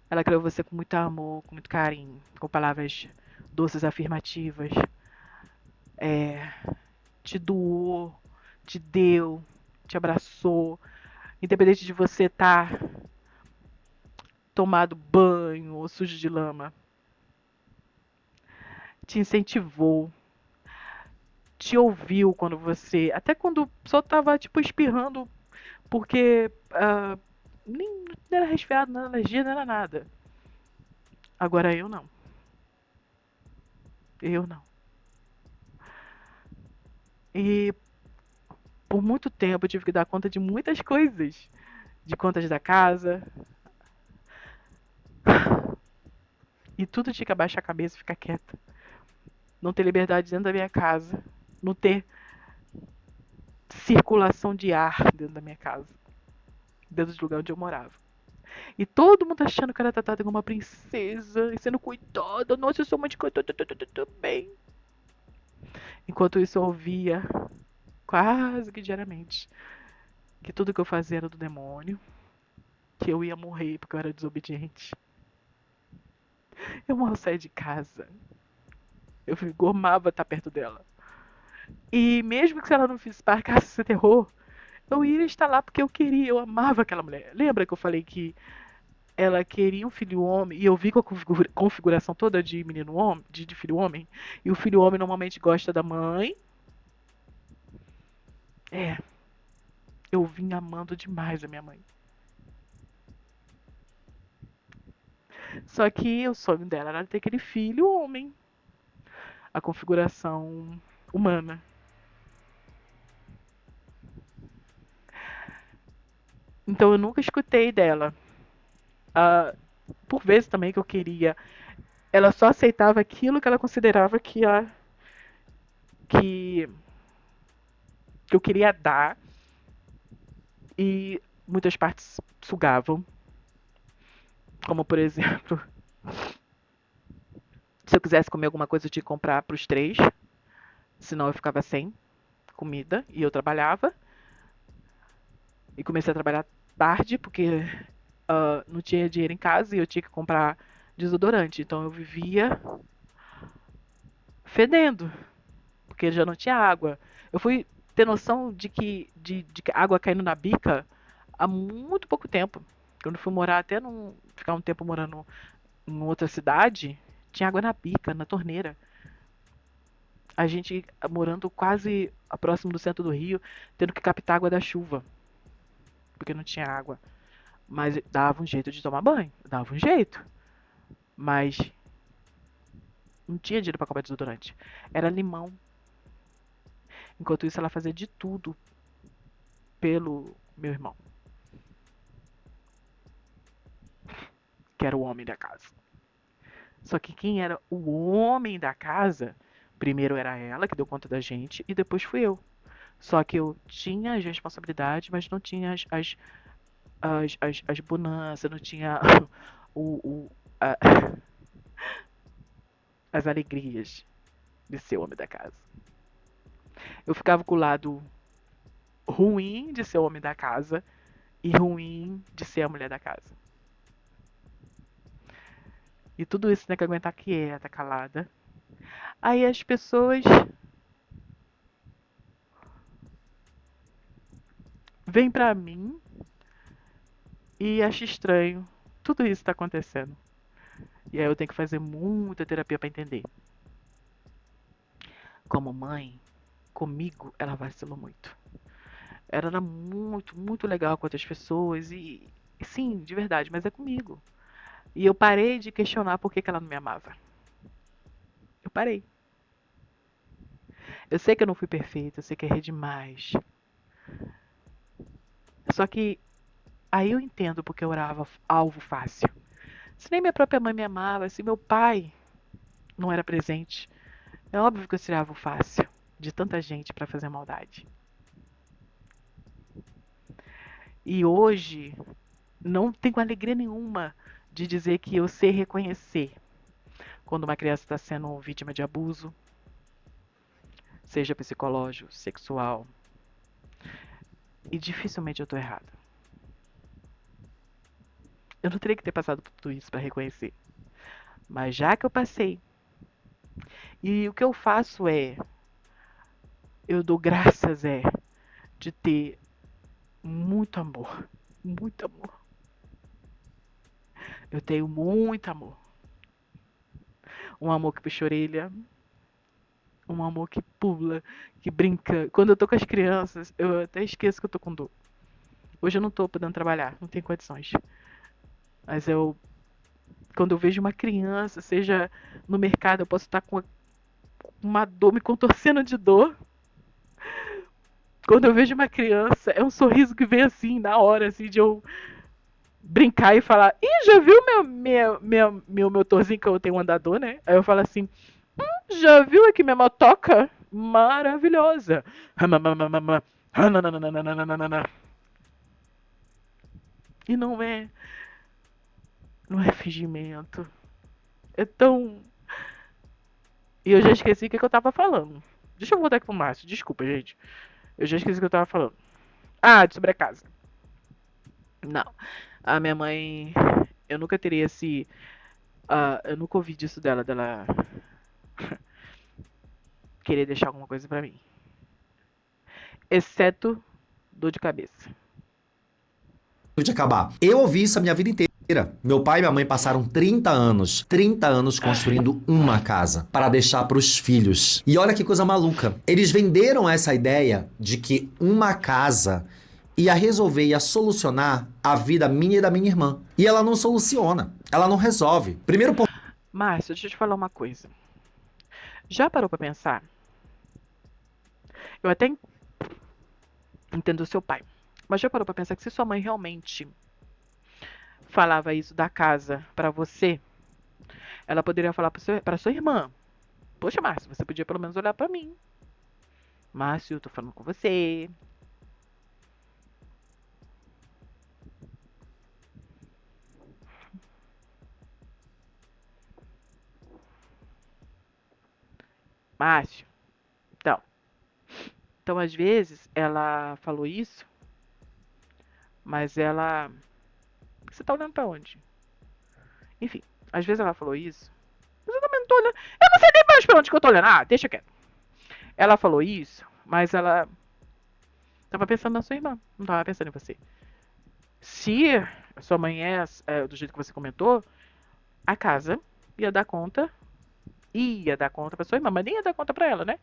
ela criou você com muito amor, com muito carinho, com palavras doces afirmativas, é, te doou, te deu, te abraçou, independente de você estar tomado banho ou sujo de lama, te incentivou, te ouviu quando você, até quando só tava tipo espirrando, porque nem não era resfriado, não era alergia, não era nada. Agora eu não. Eu não. E por muito tempo eu tive que dar conta de muitas coisas. De contas da casa. E tudo tinha que abaixar a cabeça e ficar quieta. Não ter liberdade dentro da minha casa. Não ter circulação de ar dentro da minha casa. Dentro do lugar onde eu morava. E todo mundo achando que era tratada como uma princesa. E sendo cuidada. Nossa, eu sou mãe de coitada também. Enquanto isso eu ouvia quase que diariamente que tudo que eu fazia era do demônio. Que eu ia morrer porque eu era desobediente. Eu mal saía de casa. Eu gomava estar perto dela. E mesmo que se ela não marcasse esse terror, eu ia estar lá porque eu queria, eu amava aquela mulher. Lembra que eu falei que ela queria um filho homem e eu vi com a configuração toda de menino homem, de filho homem, e o filho homem normalmente gosta da mãe. É, eu vim amando demais a minha mãe. Só que o sonho dela era ter aquele filho homem, a configuração humana. Então eu nunca escutei dela. Ah, por vezes também que eu queria, ela só aceitava aquilo que ela considerava que, que eu queria dar e muitas partes sugavam. Como por exemplo, se eu quisesse comer alguma coisa eu tinha que comprar para os três, senão eu ficava sem comida e eu trabalhava. E comecei a trabalhar tarde porque não tinha dinheiro em casa e eu tinha que comprar desodorante. Então eu vivia fedendo, porque já não tinha água. Eu fui ter noção de que água caindo na bica há muito pouco tempo. Quando eu fui morar, ficar um tempo morando em outra cidade, tinha água na bica, na torneira. A gente morando quase próximo do centro do Rio, tendo que captar água da chuva, porque não tinha água. Mas dava um jeito de tomar banho, dava um jeito. Mas não tinha dinheiro para comprar desodorante. Era limão. Enquanto isso, ela fazia de tudo pelo meu irmão, que era o homem da casa. Só que quem era o homem da casa, primeiro era ela, que deu conta da gente, e depois fui eu. Só que eu tinha as responsabilidades, mas não tinha as bonanças, não tinha o, o- a- as alegrias de ser o homem da casa. Eu ficava com o lado ruim de ser o homem da casa e ruim de ser a mulher da casa. E tudo isso tem que aguentar quieta, calada. Aí as pessoas vêm pra mim e acham estranho. Tudo isso tá acontecendo. E aí eu tenho que fazer muita terapia pra entender. Como mãe, comigo ela vacilou muito. Ela era muito, muito legal com outras pessoas e sim, de verdade, mas é comigo. E eu parei de questionar por que ela não me amava. Eu parei. Eu sei que eu não fui perfeita, eu sei que errei demais. Só que aí eu entendo porque eu orava alvo fácil. Se nem minha própria mãe me amava, se meu pai não era presente, é óbvio que eu seria alvo fácil de tanta gente pra fazer maldade. E hoje não tenho alegria nenhuma de dizer que eu sei reconhecer quando uma criança está sendo vítima de abuso, seja psicológico, sexual, e dificilmente eu estou errada. Eu não teria que ter passado por tudo isso para reconhecer, mas já que eu passei, e o que eu faço eu dou graças de ter muito amor, muito amor. Eu tenho muito amor. Um amor que puxa a orelha, um amor que pula, que brinca. Quando eu tô com as crianças, eu até esqueço que eu tô com dor. Hoje eu não tô podendo trabalhar, não tenho condições. Mas quando eu vejo uma criança, seja no mercado, eu posso estar com uma dor, me contorcendo de dor. Quando eu vejo uma criança, é um sorriso que vem assim, na hora, assim, de eu brincar e falar: Ih, já viu meu motorzinho que eu tenho um andador, né? Aí eu falo assim: Já viu aqui minha motoca? Maravilhosa. E não é fingimento. É tão. E eu já esqueci o que eu tava falando. Deixa eu voltar aqui pro Márcio. Desculpa, gente. Eu já esqueci o que eu tava falando. Ah, sobre a casa. Não. A minha mãe. Eu nunca teria esse. Eu nunca ouvi disso dela querer deixar alguma coisa pra mim. Exceto dor de cabeça. De acabar. Eu ouvi isso a minha vida inteira. Meu pai e minha mãe passaram 30 anos construindo uma casa para deixar para os filhos. E olha que coisa maluca. Eles venderam essa ideia de que uma casa ia resolver, ia solucionar a vida minha e da minha irmã. E ela não soluciona, ela não resolve. Primeiro ponto. Márcio, deixa eu te falar uma coisa. Já parou pra pensar? Eu até entendo o seu pai. Mas já parou pra pensar que se sua mãe realmente falava isso da casa pra você, ela poderia falar pra sua irmã: Poxa, Márcio, você podia pelo menos olhar pra mim. Márcio, eu tô falando com você. Márcio. Então, às vezes, ela falou isso, mas ela. Você tá olhando pra onde? Enfim, às vezes ela falou isso. Mas eu também não tô olhando. Eu não sei nem mais pra onde que eu tô olhando. Ah, deixa quieto. Ela falou isso, mas ela tava pensando na sua irmã. Não tava pensando em você. Se a sua mãe é do jeito que você comentou, a casa ia dar conta. Ia dar conta pra sua irmã, mas nem ia dar conta pra ela, né?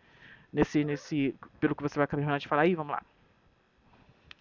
Pelo que você vai terminar de falar aí, vamos lá.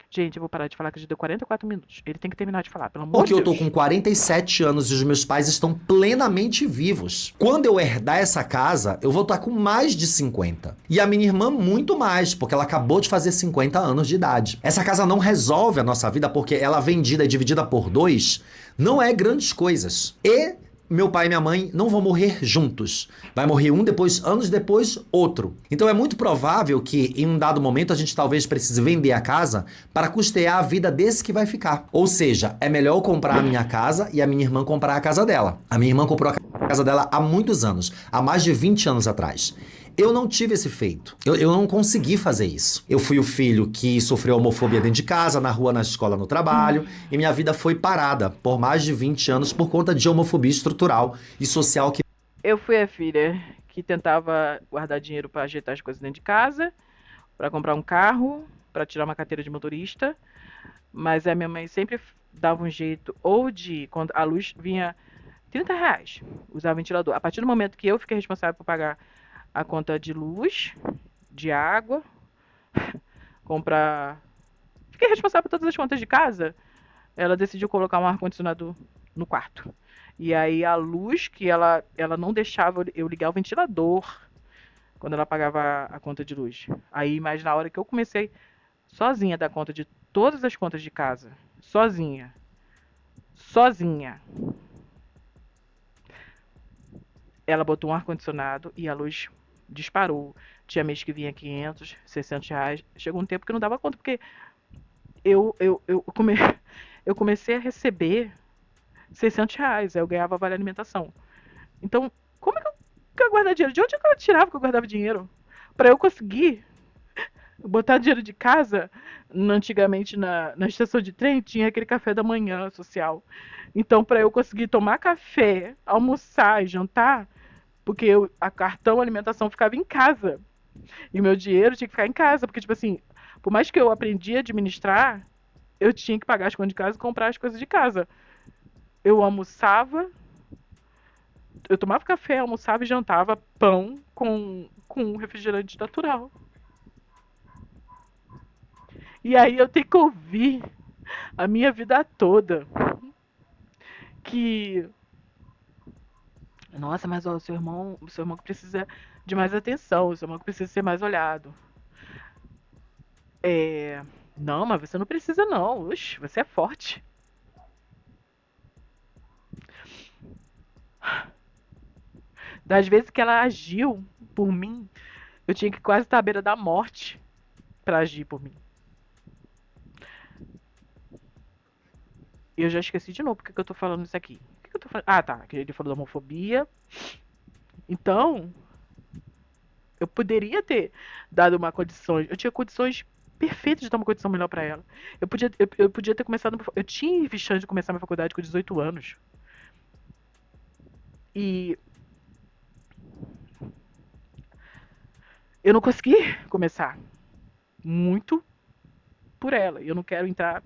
Gente, eu vou parar de falar que já deu 44 minutos. Ele tem que terminar de falar, pelo amor Porque de eu Deus. tô com 47 anos e os meus pais estão plenamente vivos. Quando eu herdar essa casa, eu vou estar com mais de 50. E a minha irmã muito mais, porque ela acabou de fazer 50 anos de idade. Essa casa não resolve a nossa vida porque ela vendida e dividida por 2 não é grandes coisas. E meu pai e minha mãe não vão morrer juntos. Vai morrer um depois, anos depois, outro. Então é muito provável que em um dado momento a gente talvez precise vender a casa para custear a vida desse que vai ficar. Ou seja, é melhor eu comprar a minha casa e a minha irmã comprar a casa dela. A minha irmã comprou a casa dela há muitos anos, há mais de 20 anos atrás. Eu não tive esse feito. Eu não consegui fazer isso. Eu fui o filho que sofreu homofobia dentro de casa, na rua, na escola, no trabalho, e minha vida foi parada por mais de 20 anos por conta de homofobia estrutural e social que Eu fui a filha que tentava guardar dinheiro para ajeitar as coisas dentro de casa, para comprar um carro, para tirar uma carteira de motorista, mas a minha mãe sempre dava um jeito, ou de, quando a luz vinha R$ 30, usar o ventilador. A partir do momento que eu fiquei responsável por pagar a conta de luz, de água, comprar. Fiquei responsável por todas as contas de casa. Ela decidiu colocar um ar-condicionado no quarto. E aí a luz que ela não deixava eu ligar o ventilador quando ela pagava a conta de luz. Aí, mas na hora que eu comecei sozinha a dar conta de todas as contas de casa, sozinha, sozinha, ela botou um ar-condicionado e a luz disparou. Tinha mês que vinha R$ 500, R$ 600. Chegou um tempo que não dava conta, porque eu, eu, eu, come... eu comecei a receber R$ 600, aí eu ganhava vale alimentação. Então, como é que eu guardava dinheiro? De onde é que eu tirava que eu guardava dinheiro? Para eu conseguir botar dinheiro de casa, antigamente na estação de trem tinha aquele café da manhã social. Então, para eu conseguir tomar café, almoçar e jantar, porque a cartão alimentação ficava em casa. E meu dinheiro tinha que ficar em casa, porque, tipo assim, por mais que eu aprendi a administrar, eu tinha que pagar as contas de casa e comprar as coisas de casa. Eu almoçava, eu tomava café, almoçava e jantava pão com refrigerante natural. E aí eu tenho que ouvir a minha vida toda que, nossa, mas ó, o seu irmão que precisa de mais atenção, o seu irmão que precisa ser mais olhado. É, não, mas você não precisa não. Oxe, você é forte. Das vezes que ela agiu por mim, eu tinha que quase estar à beira da morte pra agir por mim. E eu já esqueci de novo porque que eu tô falando isso aqui. O que eu tô falando? Ah, tá. Que ele falou da homofobia. Então, eu poderia ter dado uma condição. Eu tinha condições perfeitas de dar uma condição melhor pra ela. Eu podia ter começado. Eu tinha chance de começar minha faculdade com 18 anos. E eu não consegui começar. Muito por ela. E eu não quero entrar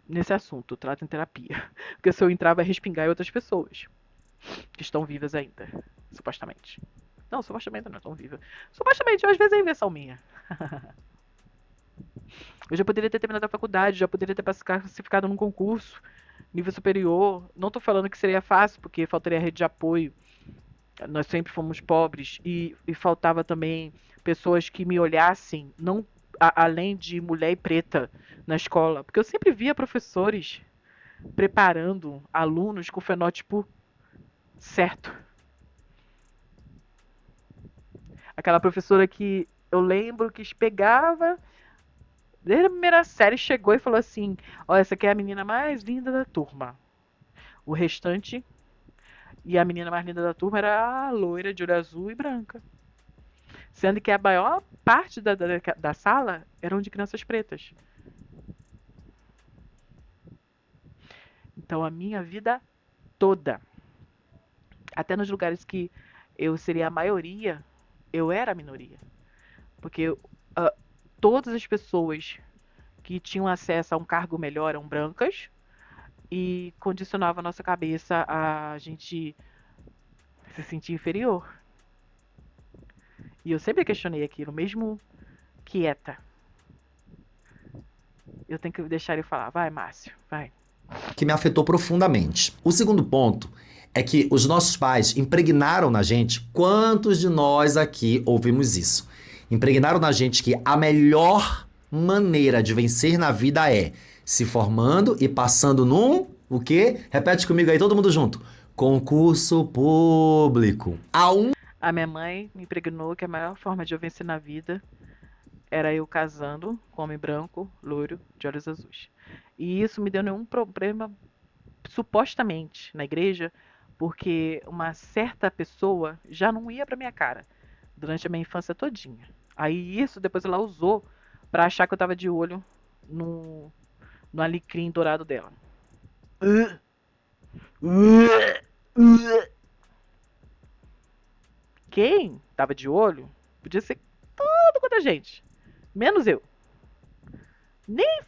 nesse assunto. Eu trato em terapia. Porque se eu entrar, vai respingar em outras pessoas que estão vivas ainda. Supostamente. Não, supostamente não estão vivas. Supostamente, às vezes é invenção minha. Eu já poderia ter terminado a faculdade, já poderia ter classificado num concurso, nível superior. Não estou falando que seria fácil, porque faltaria rede de apoio. Nós sempre fomos pobres e faltava também pessoas que me olhassem, não além de mulher e preta na escola. Porque eu sempre via professores preparando alunos com fenótipo certo. Aquela professora que eu lembro que pegava desde a primeira série, chegou e falou assim: ó, essa aqui é a menina mais linda da turma. O restante, e a menina mais linda da turma era a loira de olho azul e branca. Sendo que a maior parte da sala eram de crianças pretas. Então a minha vida toda, até nos lugares que eu seria a maioria, eu era a minoria. Porque todas as pessoas que tinham acesso a um cargo melhor eram brancas, e condicionava a nossa cabeça a gente se sentir inferior. E eu sempre questionei aquilo, mesmo quieta. Eu tenho que deixar ele falar. Vai, Márcio, vai. que me afetou profundamente. O segundo ponto é que os nossos pais impregnaram na gente, quantos de nós aqui ouvimos isso? Impregnaram na gente que a melhor maneira de vencer na vida é se formando e passando num, o quê? Repete comigo aí, todo mundo junto. Concurso público. A minha mãe me impregnou que a melhor forma de eu vencer na vida era eu casando com um homem branco, loiro, de olhos azuis. E isso me deu nenhum problema, supostamente, na igreja, porque uma certa pessoa já não ia pra minha cara durante a minha infância todinha. Aí isso depois ela usou pra achar que eu tava de olho no, no alecrim dourado dela. Quem tava de olho podia ser todo quanto a gente, menos eu. Nem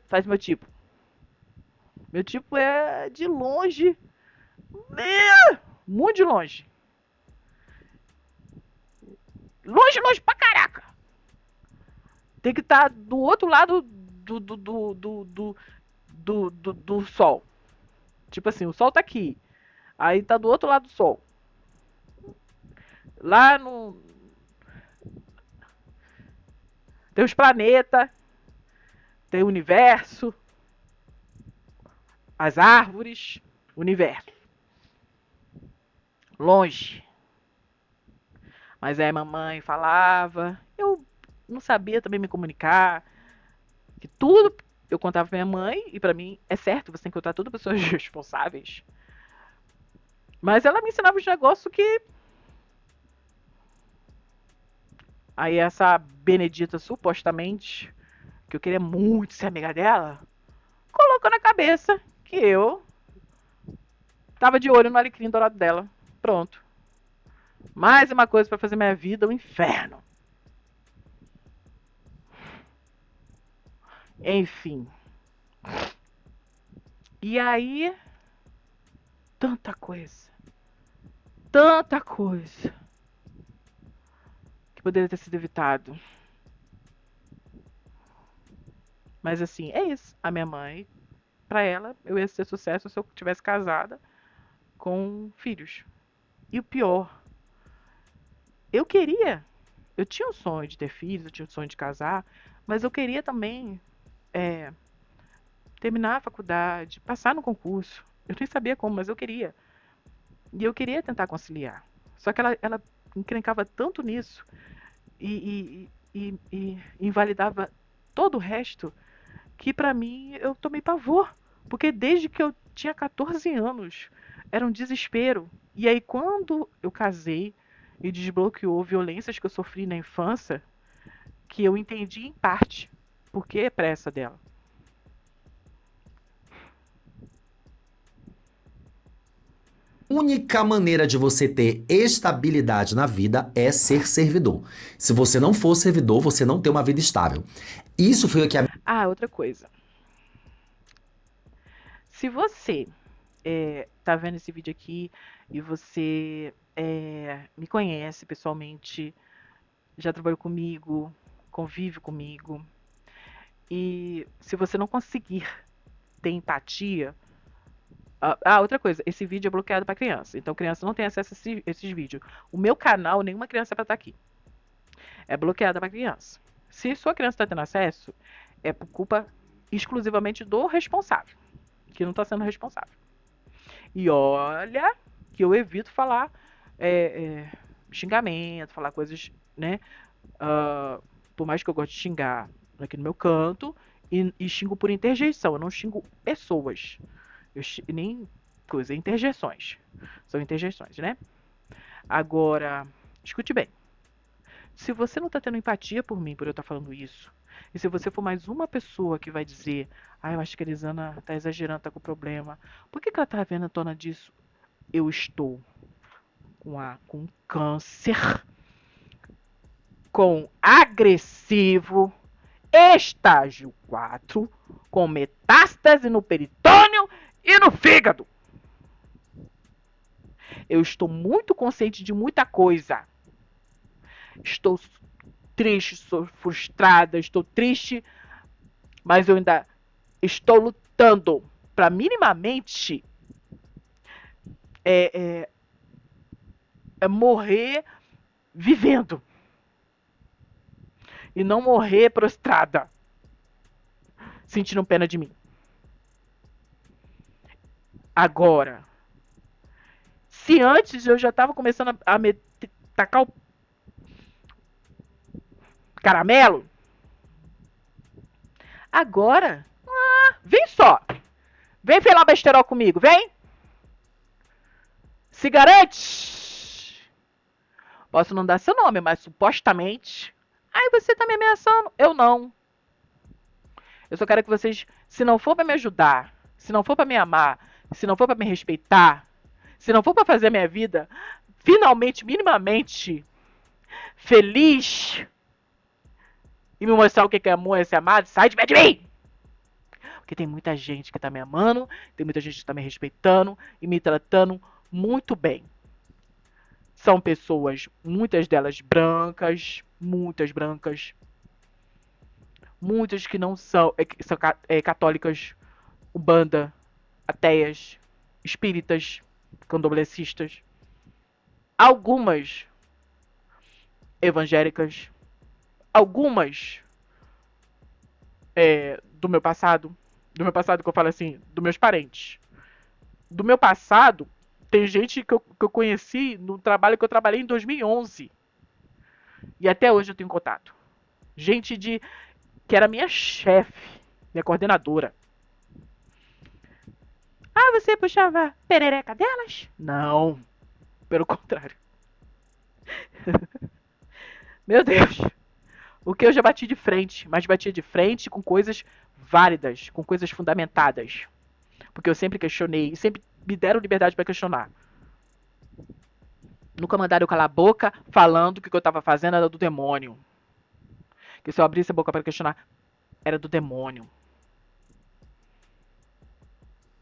faz meu tipo. Meu tipo é de longe, muito de longe. Longe, longe pra caraca. Tem que estar do outro lado do sol. Tipo assim, o sol tá aqui. Aí tá do outro lado do sol. Lá no. Tem os planetas, tem o universo, as árvores, o universo. Longe. Mas aí a mamãe falava, eu não sabia também me comunicar, que tudo eu contava pra minha mãe, e pra mim é certo, você tem que contar tudo para pessoas responsáveis. Mas ela me ensinava uns negócios que. Aí essa Benedita, supostamente, que eu queria muito ser amiga dela, colocou na cabeça que eu tava de olho no alecrim dourado dela. Pronto. Mais uma coisa pra fazer minha vida um inferno. Enfim. E aí, tanta coisa. Tanta coisa que poderia ter sido evitado. Mas assim, é isso. A minha mãe, pra ela, eu ia ter sucesso se eu tivesse casada com filhos. E o pior, eu queria. Eu tinha um sonho de ter filhos, eu tinha um sonho de casar, mas eu queria também é, terminar a faculdade, passar no concurso. Eu nem sabia como, mas eu queria. E eu queria tentar conciliar. Só que ela encrencava tanto nisso e invalidava todo o resto que pra mim eu tomei pavor. Porque desde que eu tinha 14 anos era um desespero. E aí quando eu casei e desbloqueou violências que eu sofri na infância, que eu entendi em parte por que é pressa dela. Única maneira de você ter estabilidade na vida é ser servidor. Se você não for servidor, você não tem uma vida estável. Isso foi o que a... Ah, outra coisa. Se você tá vendo esse vídeo aqui e você me conhece pessoalmente, já trabalhou comigo, convive comigo, e se você não conseguir ter empatia. Outra coisa, esse vídeo é bloqueado para criança, então criança não tem acesso a esses vídeos. O meu canal, nenhuma criança é para estar aqui. É bloqueada para criança. Se sua criança está tendo acesso, é por culpa exclusivamente do responsável, que não está sendo responsável. E olha que eu evito falar xingamento, falar coisas, né? Por mais que eu goste de xingar aqui no meu canto, e xingo por interjeição, eu não xingo pessoas. Nem coisa, interjeições. São interjeições, né? Agora, escute bem. Se você não tá tendo empatia por mim, por eu estar falando isso, e se você for mais uma pessoa que vai dizer, eu acho que a Elisana tá exagerando, tá com problema, por que ela tá vendo a tona disso? Eu estou com câncer, com agressivo, estágio 4, com metástase no peritônio e no fígado. Eu estou muito consciente de muita coisa. Estou triste, estou frustrada, estou triste, mas eu ainda estou lutando para minimamente morrer vivendo e não morrer prostrada, sentindo pena de mim. Agora, se antes eu já estava começando a tacar o caramelo, agora, vem só. Vem falar besterol comigo, vem. Se garante. Posso não dar seu nome, mas supostamente. Ai, você tá me ameaçando? Eu não. Eu só quero que vocês, se não for pra me ajudar, se não for pra me amar, se não for pra me respeitar, se não for pra fazer a minha vida finalmente, minimamente feliz e me mostrar o que é amor e ser amado, sai de perto de mim! Porque tem muita gente que tá me amando, tem muita gente que tá me respeitando e me tratando muito bem. São pessoas, muitas delas brancas, muitas que não são católicas, umbanda, ateias, espíritas, candomblecistas, algumas evangélicas, algumas do meu passado que eu falo assim, dos meus parentes. Do meu passado, tem gente que eu conheci no trabalho que eu trabalhei em 2011. E até hoje eu tenho contato. Gente que era minha chefe, minha coordenadora. Ah, você puxava perereca delas? Não, pelo contrário. Meu Deus. O que eu já bati de frente, mas batia de frente com coisas válidas, com coisas fundamentadas. Porque eu sempre questionei e sempre me deram liberdade para questionar. Nunca mandaram eu calar a boca falando que o que eu estava fazendo era do demônio. Que se eu abrisse a boca para questionar, era do demônio.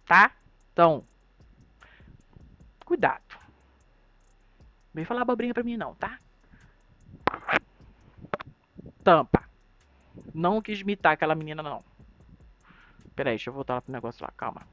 Tá? Então, cuidado. Não vem falar abobrinha pra mim não, tá? Tampa. Não quis imitar aquela menina, não. Peraí, deixa eu voltar lá pro negócio lá, calma.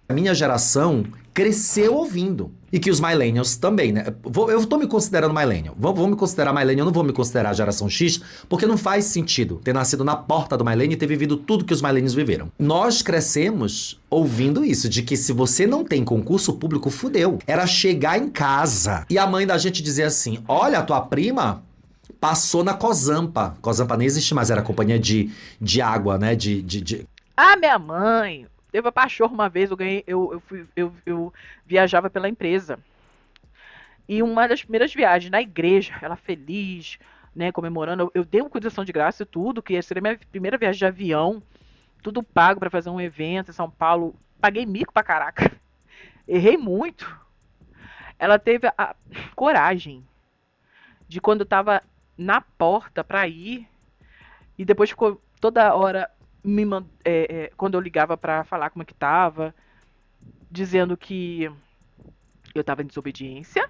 A minha geração cresceu ouvindo. E que os millennials também, né? Eu tô me considerando millennial. Vou me considerar millennial, eu não vou me considerar geração X, porque não faz sentido ter nascido na porta do millennial e ter vivido tudo que os millennials viveram. Nós crescemos ouvindo isso, de que se você não tem concurso público, fudeu. Era chegar em casa e a mãe da gente dizer assim, olha, a tua prima passou na Cozampa. Cozampa nem existe mais, era a companhia de água, né? Ah, minha mãe! Teve a pachorra uma vez, eu viajava pela empresa. E uma das primeiras viagens na igreja, ela feliz, né, comemorando, eu dei uma condição de graça e tudo, que seria minha primeira viagem de avião, tudo pago para fazer um evento em São Paulo. Paguei mico pra caraca. Errei muito. Ela teve a coragem de quando eu tava na porta pra ir, e depois ficou toda hora quando eu ligava pra falar como é que tava, dizendo que eu tava em desobediência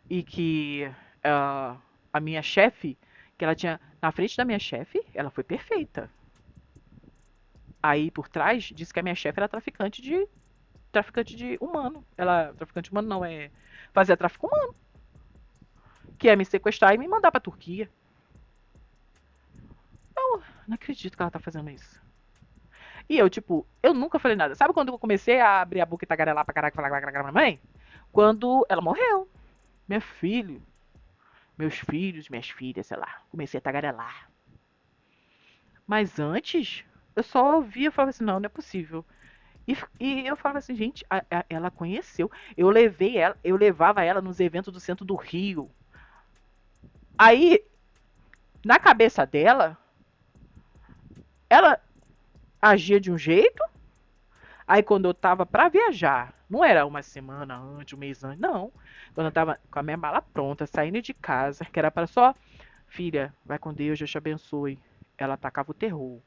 e que a minha chefe, que ela tinha na frente da minha chefe, ela foi perfeita. Aí por trás disse que a minha chefe era traficante de humano. Ela traficante humano não é fazia tráfico humano, que é me sequestrar e me mandar pra Turquia. Eu não acredito que ela tá fazendo isso. E eu, tipo, eu nunca falei nada. Sabe quando eu comecei a abrir a boca e tagarelar pra caraca, falar com a minha mãe? Quando ela morreu. Minha filha, meus filhos, minhas filhas, sei lá. Comecei a tagarelar. Mas antes, eu só ouvia e falava assim, não é possível. E eu falava assim, gente, ela conheceu. Eu levava ela nos eventos do centro do Rio. Aí, na cabeça dela, ela agia de um jeito. Aí quando eu tava pra viajar, não era uma semana antes, um mês antes, não. Quando eu tava com a minha mala pronta, saindo de casa, que era para só, filha, vai com Deus, Deus te abençoe. Ela atacava o terror.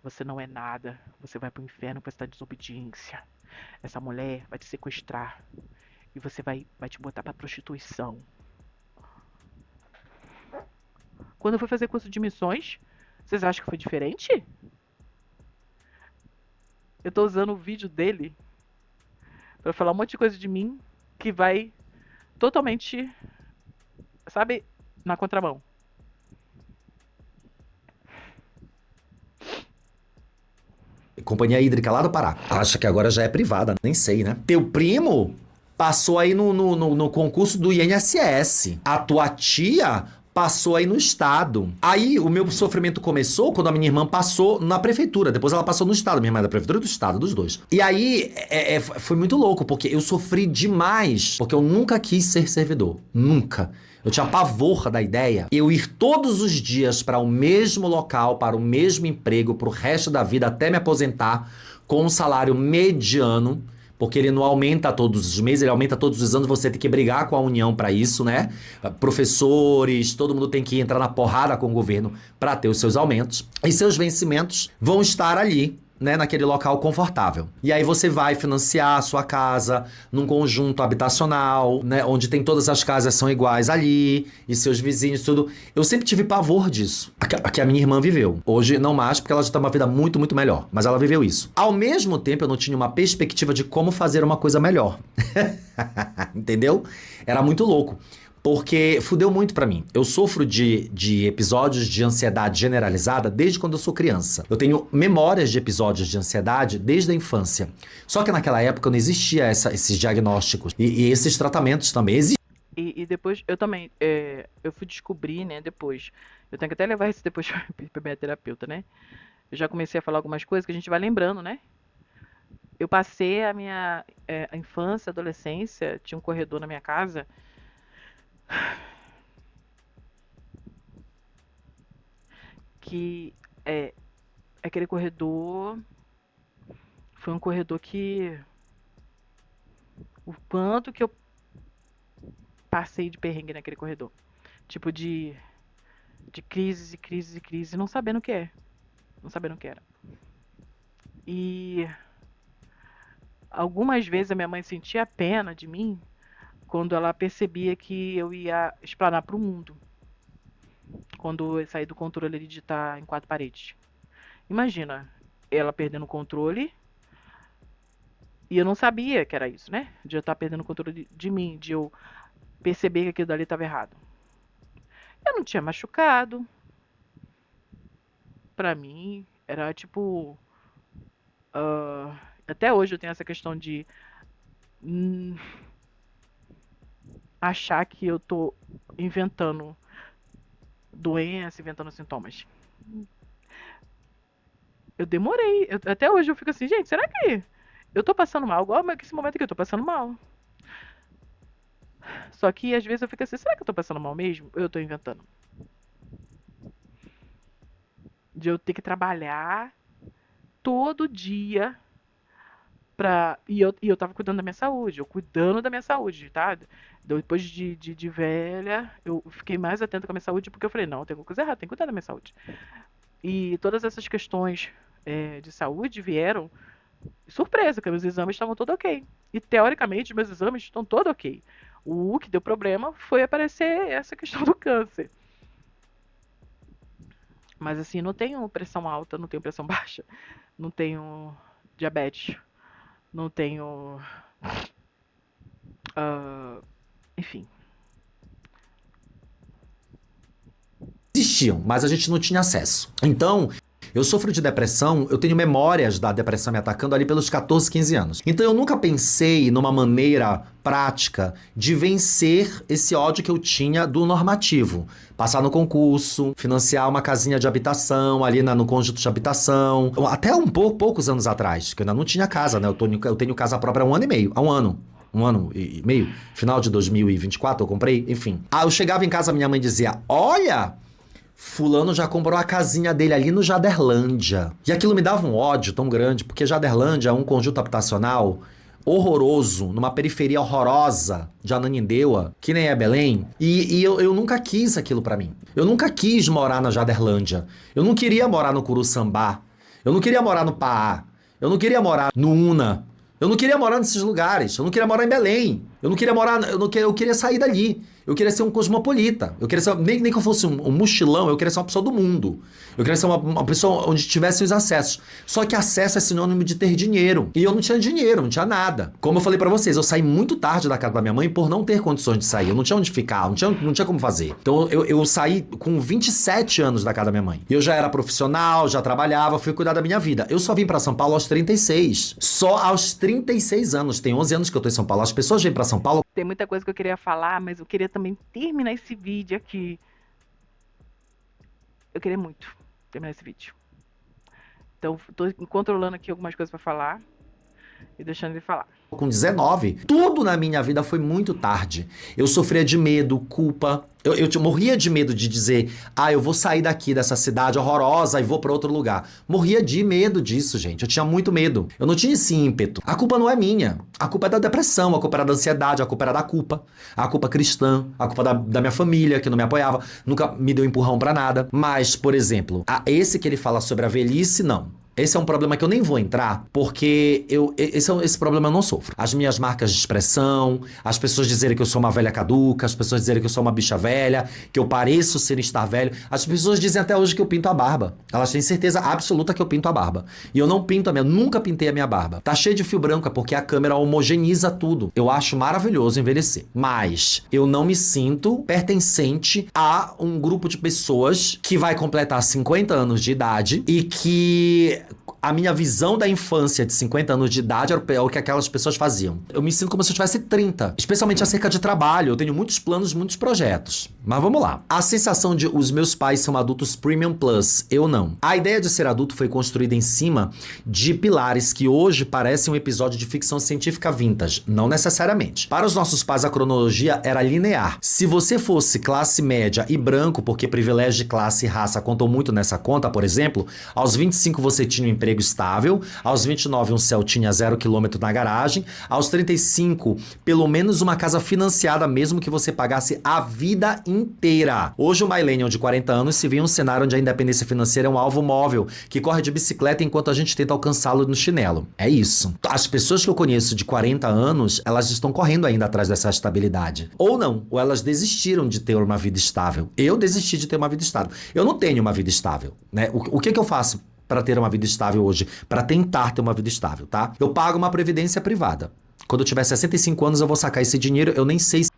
Você não é nada, você vai pro inferno por essa desobediência. Essa mulher vai te sequestrar e você vai te botar pra prostituição. Quando eu fui fazer curso de missões, vocês acham que foi diferente? Eu tô usando o vídeo dele pra falar um monte de coisa de mim que vai totalmente, sabe, na contramão. Companhia hídrica lá do Pará. Acha que agora já é privada, nem sei, né? Teu primo passou aí no concurso do INSS. A tua tia passou aí no estado. Aí o meu sofrimento começou quando a minha irmã passou na prefeitura. Depois ela passou no estado. Minha irmã é da prefeitura e do estado, dos dois. E aí foi muito louco, porque eu sofri demais. Porque eu nunca quis ser servidor. Nunca. Eu tinha pavor da ideia. Eu ir todos os dias para o mesmo local, para o mesmo emprego, pro resto da vida, até me aposentar, com um salário mediano. Porque ele não aumenta todos os meses, ele aumenta todos os anos, você tem que brigar com a União para isso, né? Professores, todo mundo tem que entrar na porrada com o governo para ter os seus aumentos. E seus vencimentos vão estar ali, né, naquele local confortável. E aí você vai financiar a sua casa num conjunto habitacional, né, onde tem todas as casas são iguais ali, e seus vizinhos, tudo. Eu sempre tive pavor disso, que a minha irmã viveu. Hoje não mais, porque ela já tá uma vida muito, muito melhor, mas ela viveu isso. Ao mesmo tempo, eu não tinha uma perspectiva de como fazer uma coisa melhor. Entendeu? Era muito louco. Porque fudeu muito pra mim. Eu sofro de episódios de ansiedade generalizada desde quando eu sou criança. Eu tenho memórias de episódios de ansiedade desde a infância. Só que naquela época não existia esses diagnósticos e esses tratamentos também existiam. E depois eu também, eu fui descobrir, né, depois. Eu tenho que até levar isso depois pra minha terapeuta, né? Eu já comecei a falar algumas coisas que a gente vai lembrando, né? Eu passei a minha a infância, adolescência, tinha um corredor na minha casa que aquele corredor foi um corredor que o quanto que eu passei de perrengue naquele corredor. Tipo de crises e crises e crises, não sabendo o que é. Não sabendo o que era. E algumas vezes a minha mãe sentia pena de mim quando ela percebia que eu ia explanar pro mundo. Quando eu saí do controle ali de estar em quatro paredes. Imagina, ela perdendo o controle e eu não sabia que era isso, né? De eu estar perdendo o controle de mim, de eu perceber que aquilo dali estava errado. Eu não tinha machucado. Pra mim, era tipo. Até hoje eu tenho essa questão de achar que eu tô inventando doença, inventando sintomas. Eu demorei. Até hoje eu fico assim, gente, será que eu tô passando mal? Igual esse momento aqui, eu tô passando mal. Só que às vezes eu fico assim, será que eu tô passando mal mesmo? Ou eu tô inventando? De eu ter que trabalhar todo dia E eu tava cuidando da minha saúde, eu cuidando da minha saúde, tá? Depois de velha, eu fiquei mais atenta com a minha saúde porque eu falei, não, tem alguma coisa errada, tem que cuidar da minha saúde. E todas essas questões de saúde vieram surpresa, que meus exames estavam todos ok. E teoricamente, meus exames estão todos ok. O que deu problema foi aparecer essa questão do câncer. Mas assim, não tenho pressão alta, não tenho pressão baixa, não tenho diabetes, não tenho. Enfim. Existiam, mas a gente não tinha acesso. Então, eu sofro de depressão, eu tenho memórias da depressão me atacando ali pelos 14, 15 anos. Então eu nunca pensei numa maneira prática de vencer esse ódio que eu tinha do normativo. Passar no concurso, financiar uma casinha de habitação ali no conjunto de habitação. Até poucos anos atrás, que eu ainda não tinha casa, né? Eu tenho casa própria há 1 ano e meio, há 1 ano. 1 ano e meio, final de 2024 eu comprei, enfim. Eu chegava em casa, minha mãe dizia, olha, fulano já comprou a casinha dele ali no Jaderlândia. E aquilo me dava um ódio tão grande, porque Jaderlândia é um conjunto habitacional horroroso, numa periferia horrorosa de Ananindeua, que nem é Belém, e eu nunca quis aquilo pra mim. Eu nunca quis morar na Jaderlândia. Eu não queria morar no Curuçambá. Eu não queria morar no Paá. Eu não queria morar no Una. Eu não queria morar nesses lugares. Eu não queria morar em Belém. Eu não queria morar. Eu queria sair dali. Eu queria ser um cosmopolita. Eu queria ser. Nem que eu fosse um mochilão, eu queria ser uma pessoa do mundo. Eu queria ser uma pessoa onde tivesse os acessos. Só que acesso é sinônimo de ter dinheiro. E eu não tinha dinheiro, não tinha nada. Como eu falei pra vocês, eu saí muito tarde da casa da minha mãe por não ter condições de sair. Eu não tinha onde ficar, não tinha como fazer. Então eu saí com 27 anos da casa da minha mãe. Eu já era profissional, já trabalhava, fui cuidar da minha vida. Eu só vim pra São Paulo aos 36. Só aos 36 anos. Tem 11 anos que eu tô em São Paulo. As pessoas vêm pra São Paulo. Tem muita coisa que eu queria falar, mas eu queria também terminar esse vídeo aqui. eu queria muito terminar esse vídeo. Então, tô controlando aqui algumas coisas pra falar e deixando ele falar. Com 19, tudo na minha vida foi muito tarde. Eu sofria de medo, culpa. Eu morria de medo de dizer, eu vou sair daqui dessa cidade horrorosa e vou pra outro lugar. Morria de medo disso, gente. Eu tinha muito medo. Eu não tinha esse ímpeto. A culpa não é minha. A culpa é da depressão, a culpa era da ansiedade, a culpa era da culpa. A culpa cristã, a culpa da minha família, que não me apoiava, nunca me deu empurrão pra nada. Mas, por exemplo, esse que ele fala sobre a velhice, não. Esse é um problema que eu nem vou entrar, porque esse problema eu não sofro. As minhas marcas de expressão, as pessoas dizerem que eu sou uma velha caduca, as pessoas dizerem que eu sou uma bicha velha, que eu pareço ser estar velho. As pessoas dizem até hoje que eu pinto a barba. Elas têm certeza absoluta que eu pinto a barba. E eu não pinto nunca pintei a minha barba. Tá cheio de fio branco, é porque a câmera homogeneiza tudo. Eu acho maravilhoso envelhecer. Mas eu não me sinto pertencente a um grupo de pessoas que vai completar 50 anos de idade e que a minha visão da infância de 50 anos de idade era o que aquelas pessoas faziam. Eu me sinto como se eu tivesse 30, especialmente acerca de trabalho. Eu tenho muitos planos, muitos projetos. Mas vamos lá. A sensação de os meus pais são adultos premium plus, eu não. A ideia de ser adulto foi construída em cima de pilares que hoje parecem um episódio de ficção científica vintage. Não necessariamente. Para os nossos pais, a cronologia era linear. Se você fosse classe média e branco, porque privilégio de classe e raça contou muito nessa conta, por exemplo, aos 25 você tinha um emprego estável, aos 29 um Celtinha 0 km na garagem, aos 35 pelo menos uma casa financiada mesmo que você pagasse a vida inteira. Hoje o millennial de 40 anos se vê em um cenário onde a independência financeira é um alvo móvel, que corre de bicicleta enquanto a gente tenta alcançá-lo no chinelo. É isso. As pessoas que eu conheço de 40 anos, elas estão correndo ainda atrás dessa estabilidade. Ou não, ou elas desistiram de ter uma vida estável. Eu desisti de ter uma vida estável. Eu não tenho uma vida estável, né? O que eu faço para ter uma vida estável hoje, para tentar ter uma vida estável, tá? Eu pago uma previdência privada. Quando eu tiver 65 anos, eu vou sacar esse dinheiro, eu nem sei se...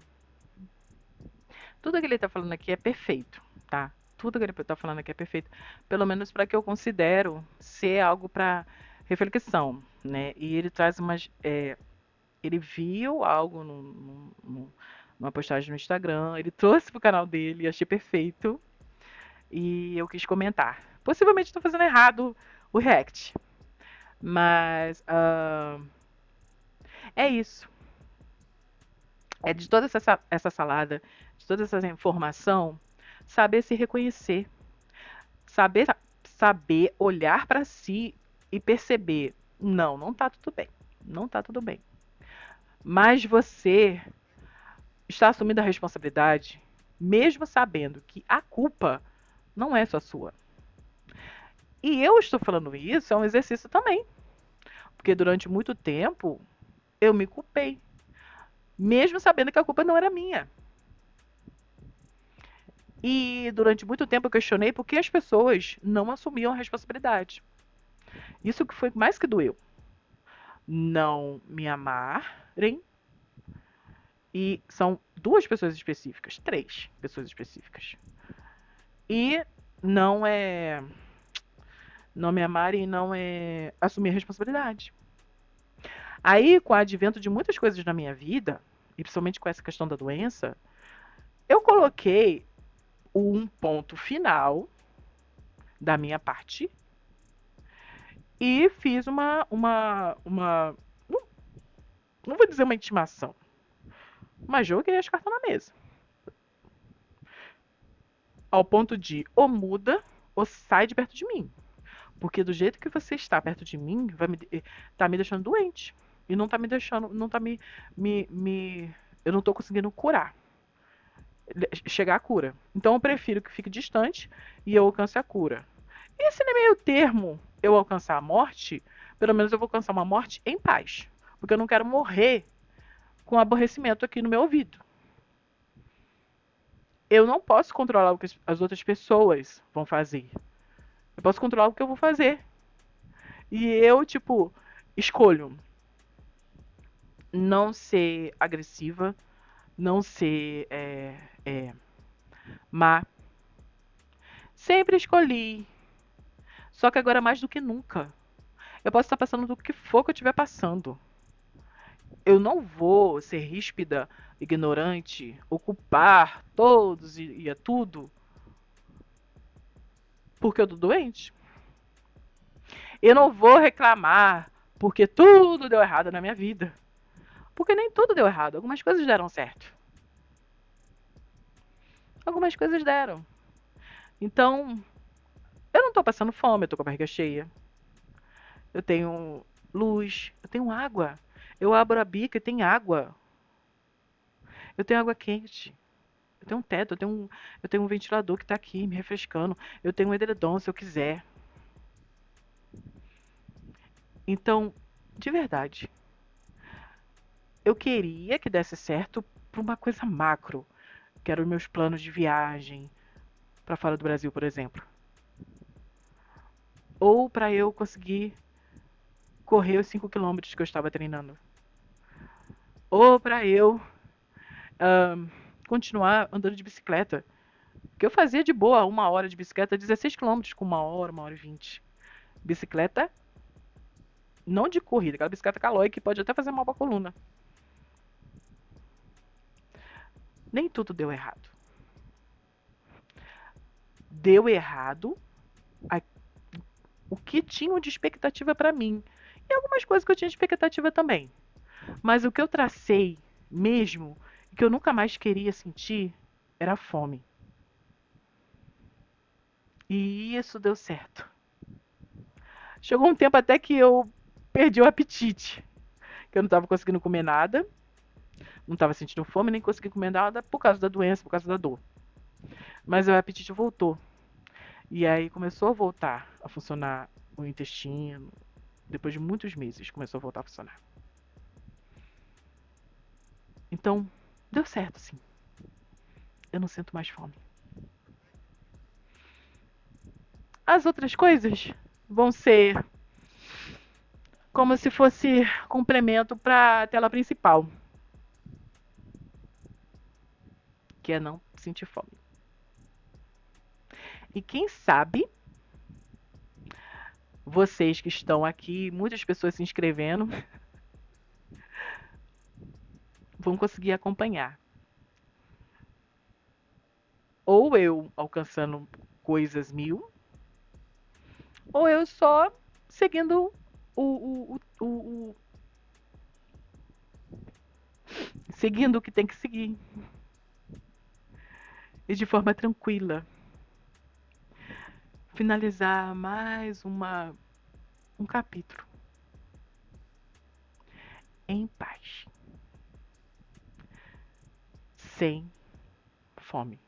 Tudo que ele tá falando aqui é perfeito, tá? Tudo que ele tá falando aqui é perfeito. Pelo menos para que eu considero ser algo para reflexão, né? E ele traz umas... ele viu algo numa postagem no Instagram, ele trouxe pro canal dele, achei perfeito. E eu quis comentar. Possivelmente estou fazendo errado o react. Mas é isso. É de toda essa salada, de toda essa informação, saber se reconhecer. Saber olhar para si e perceber. Não tá tudo bem. Não tá tudo bem. Mas você está assumindo a responsabilidade, mesmo sabendo que a culpa não é só sua. E eu estou falando isso, é um exercício também. Porque durante muito tempo eu me culpei, mesmo sabendo que a culpa não era minha. E durante muito tempo eu questionei por que as pessoas não assumiam a responsabilidade. Isso que foi mais que doeu. Não me amarem. E são duas pessoas específicas, 3 pessoas específicas. E não me amarem e não assumir a responsabilidade. Aí, com o advento de muitas coisas na minha vida, e principalmente com essa questão da doença, eu coloquei um ponto final da minha parte e fiz não vou dizer uma intimação, mas joguei as cartas na mesa. Ao ponto de ou muda ou sai de perto de mim. Porque do jeito que você está perto de mim, tá me deixando doente. E não tá me deixando, não tá eu não tô conseguindo curar. Chegar à cura. Então eu prefiro que fique distante e eu alcance a cura. E se no meio termo eu alcançar a morte, pelo menos eu vou alcançar uma morte em paz. Porque eu não quero morrer com aborrecimento aqui no meu ouvido. Eu não posso controlar o que as outras pessoas vão fazer. Eu posso controlar o que eu vou fazer. E eu, escolho não ser agressiva, não ser má. Sempre escolhi. Só que agora mais do que nunca. Eu posso estar passando do que for que eu estiver passando. Eu não vou ser ríspida, ignorante, ocupar todos e a tudo. porque eu tô doente. Eu não vou reclamar porque tudo deu errado na minha vida. Porque nem tudo deu errado. Algumas coisas deram certo. Algumas coisas deram. Então, eu não tô passando fome, eu tô com a barriga cheia. Eu tenho luz, eu tenho água. Eu abro a bica e tem água. Eu tenho água quente. Eu tenho um teto, eu tenho um ventilador que tá aqui me refrescando. Eu tenho um edredom se eu quiser. Então, de verdade, eu queria que desse certo para uma coisa macro, que eram os meus planos de viagem para fora do Brasil, por exemplo. Ou para eu conseguir correr os 5 quilômetros que eu estava treinando. Ou para eu continuar andando de bicicleta. Que eu fazia de boa 1 hora de bicicleta, 16 quilômetros com 1 hora, 1 hora e 20. Bicicleta não de corrida, aquela bicicleta calói que pode até fazer mal pra coluna. Nem tudo deu errado. Deu errado o que tinham de expectativa pra mim. E algumas coisas que eu tinha de expectativa também. Mas o que eu tracei mesmo, que eu nunca mais queria sentir, era a fome. E isso deu certo. Chegou um tempo até que eu perdi o apetite. Que eu não estava conseguindo comer nada. Não estava sentindo fome, nem conseguia comer nada por causa da doença, por causa da dor. Mas o apetite voltou. E aí começou a voltar a funcionar o intestino. Depois de muitos meses começou a voltar a funcionar. Então, deu certo, sim. Eu não sinto mais fome. As outras coisas vão ser como se fosse complemento para a tela principal, que é não sentir fome. E quem sabe, vocês que estão aqui, muitas pessoas se inscrevendo, vão conseguir acompanhar. Ou eu alcançando coisas 1000, ou eu só seguindo seguindo o que tem que seguir. E de forma tranquila. Finalizar mais um capítulo. Em paz. Sem fome.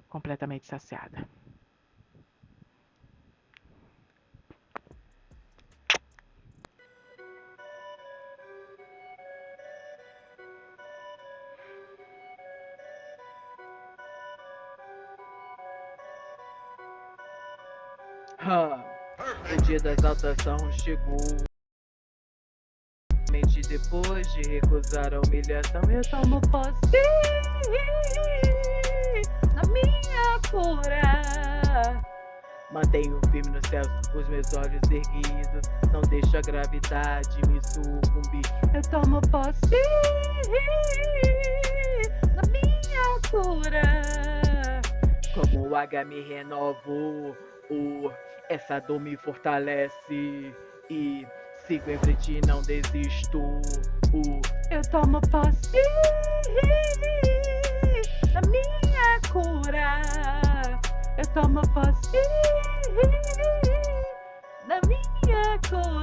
Completamente saciada. O dia da exaltação chegou. Depois de recusar a humilhação, eu tomo posse na minha cura. Mantenho firme no céu os meus olhos erguidos. Não deixo a gravidade me sucumbir. Eu tomo posse na minha cura. Como o H me renovo, essa dor me fortalece e sigo em frente e não desisto. Eu tomo posse na minha cura. Eu tomo posse na minha cura.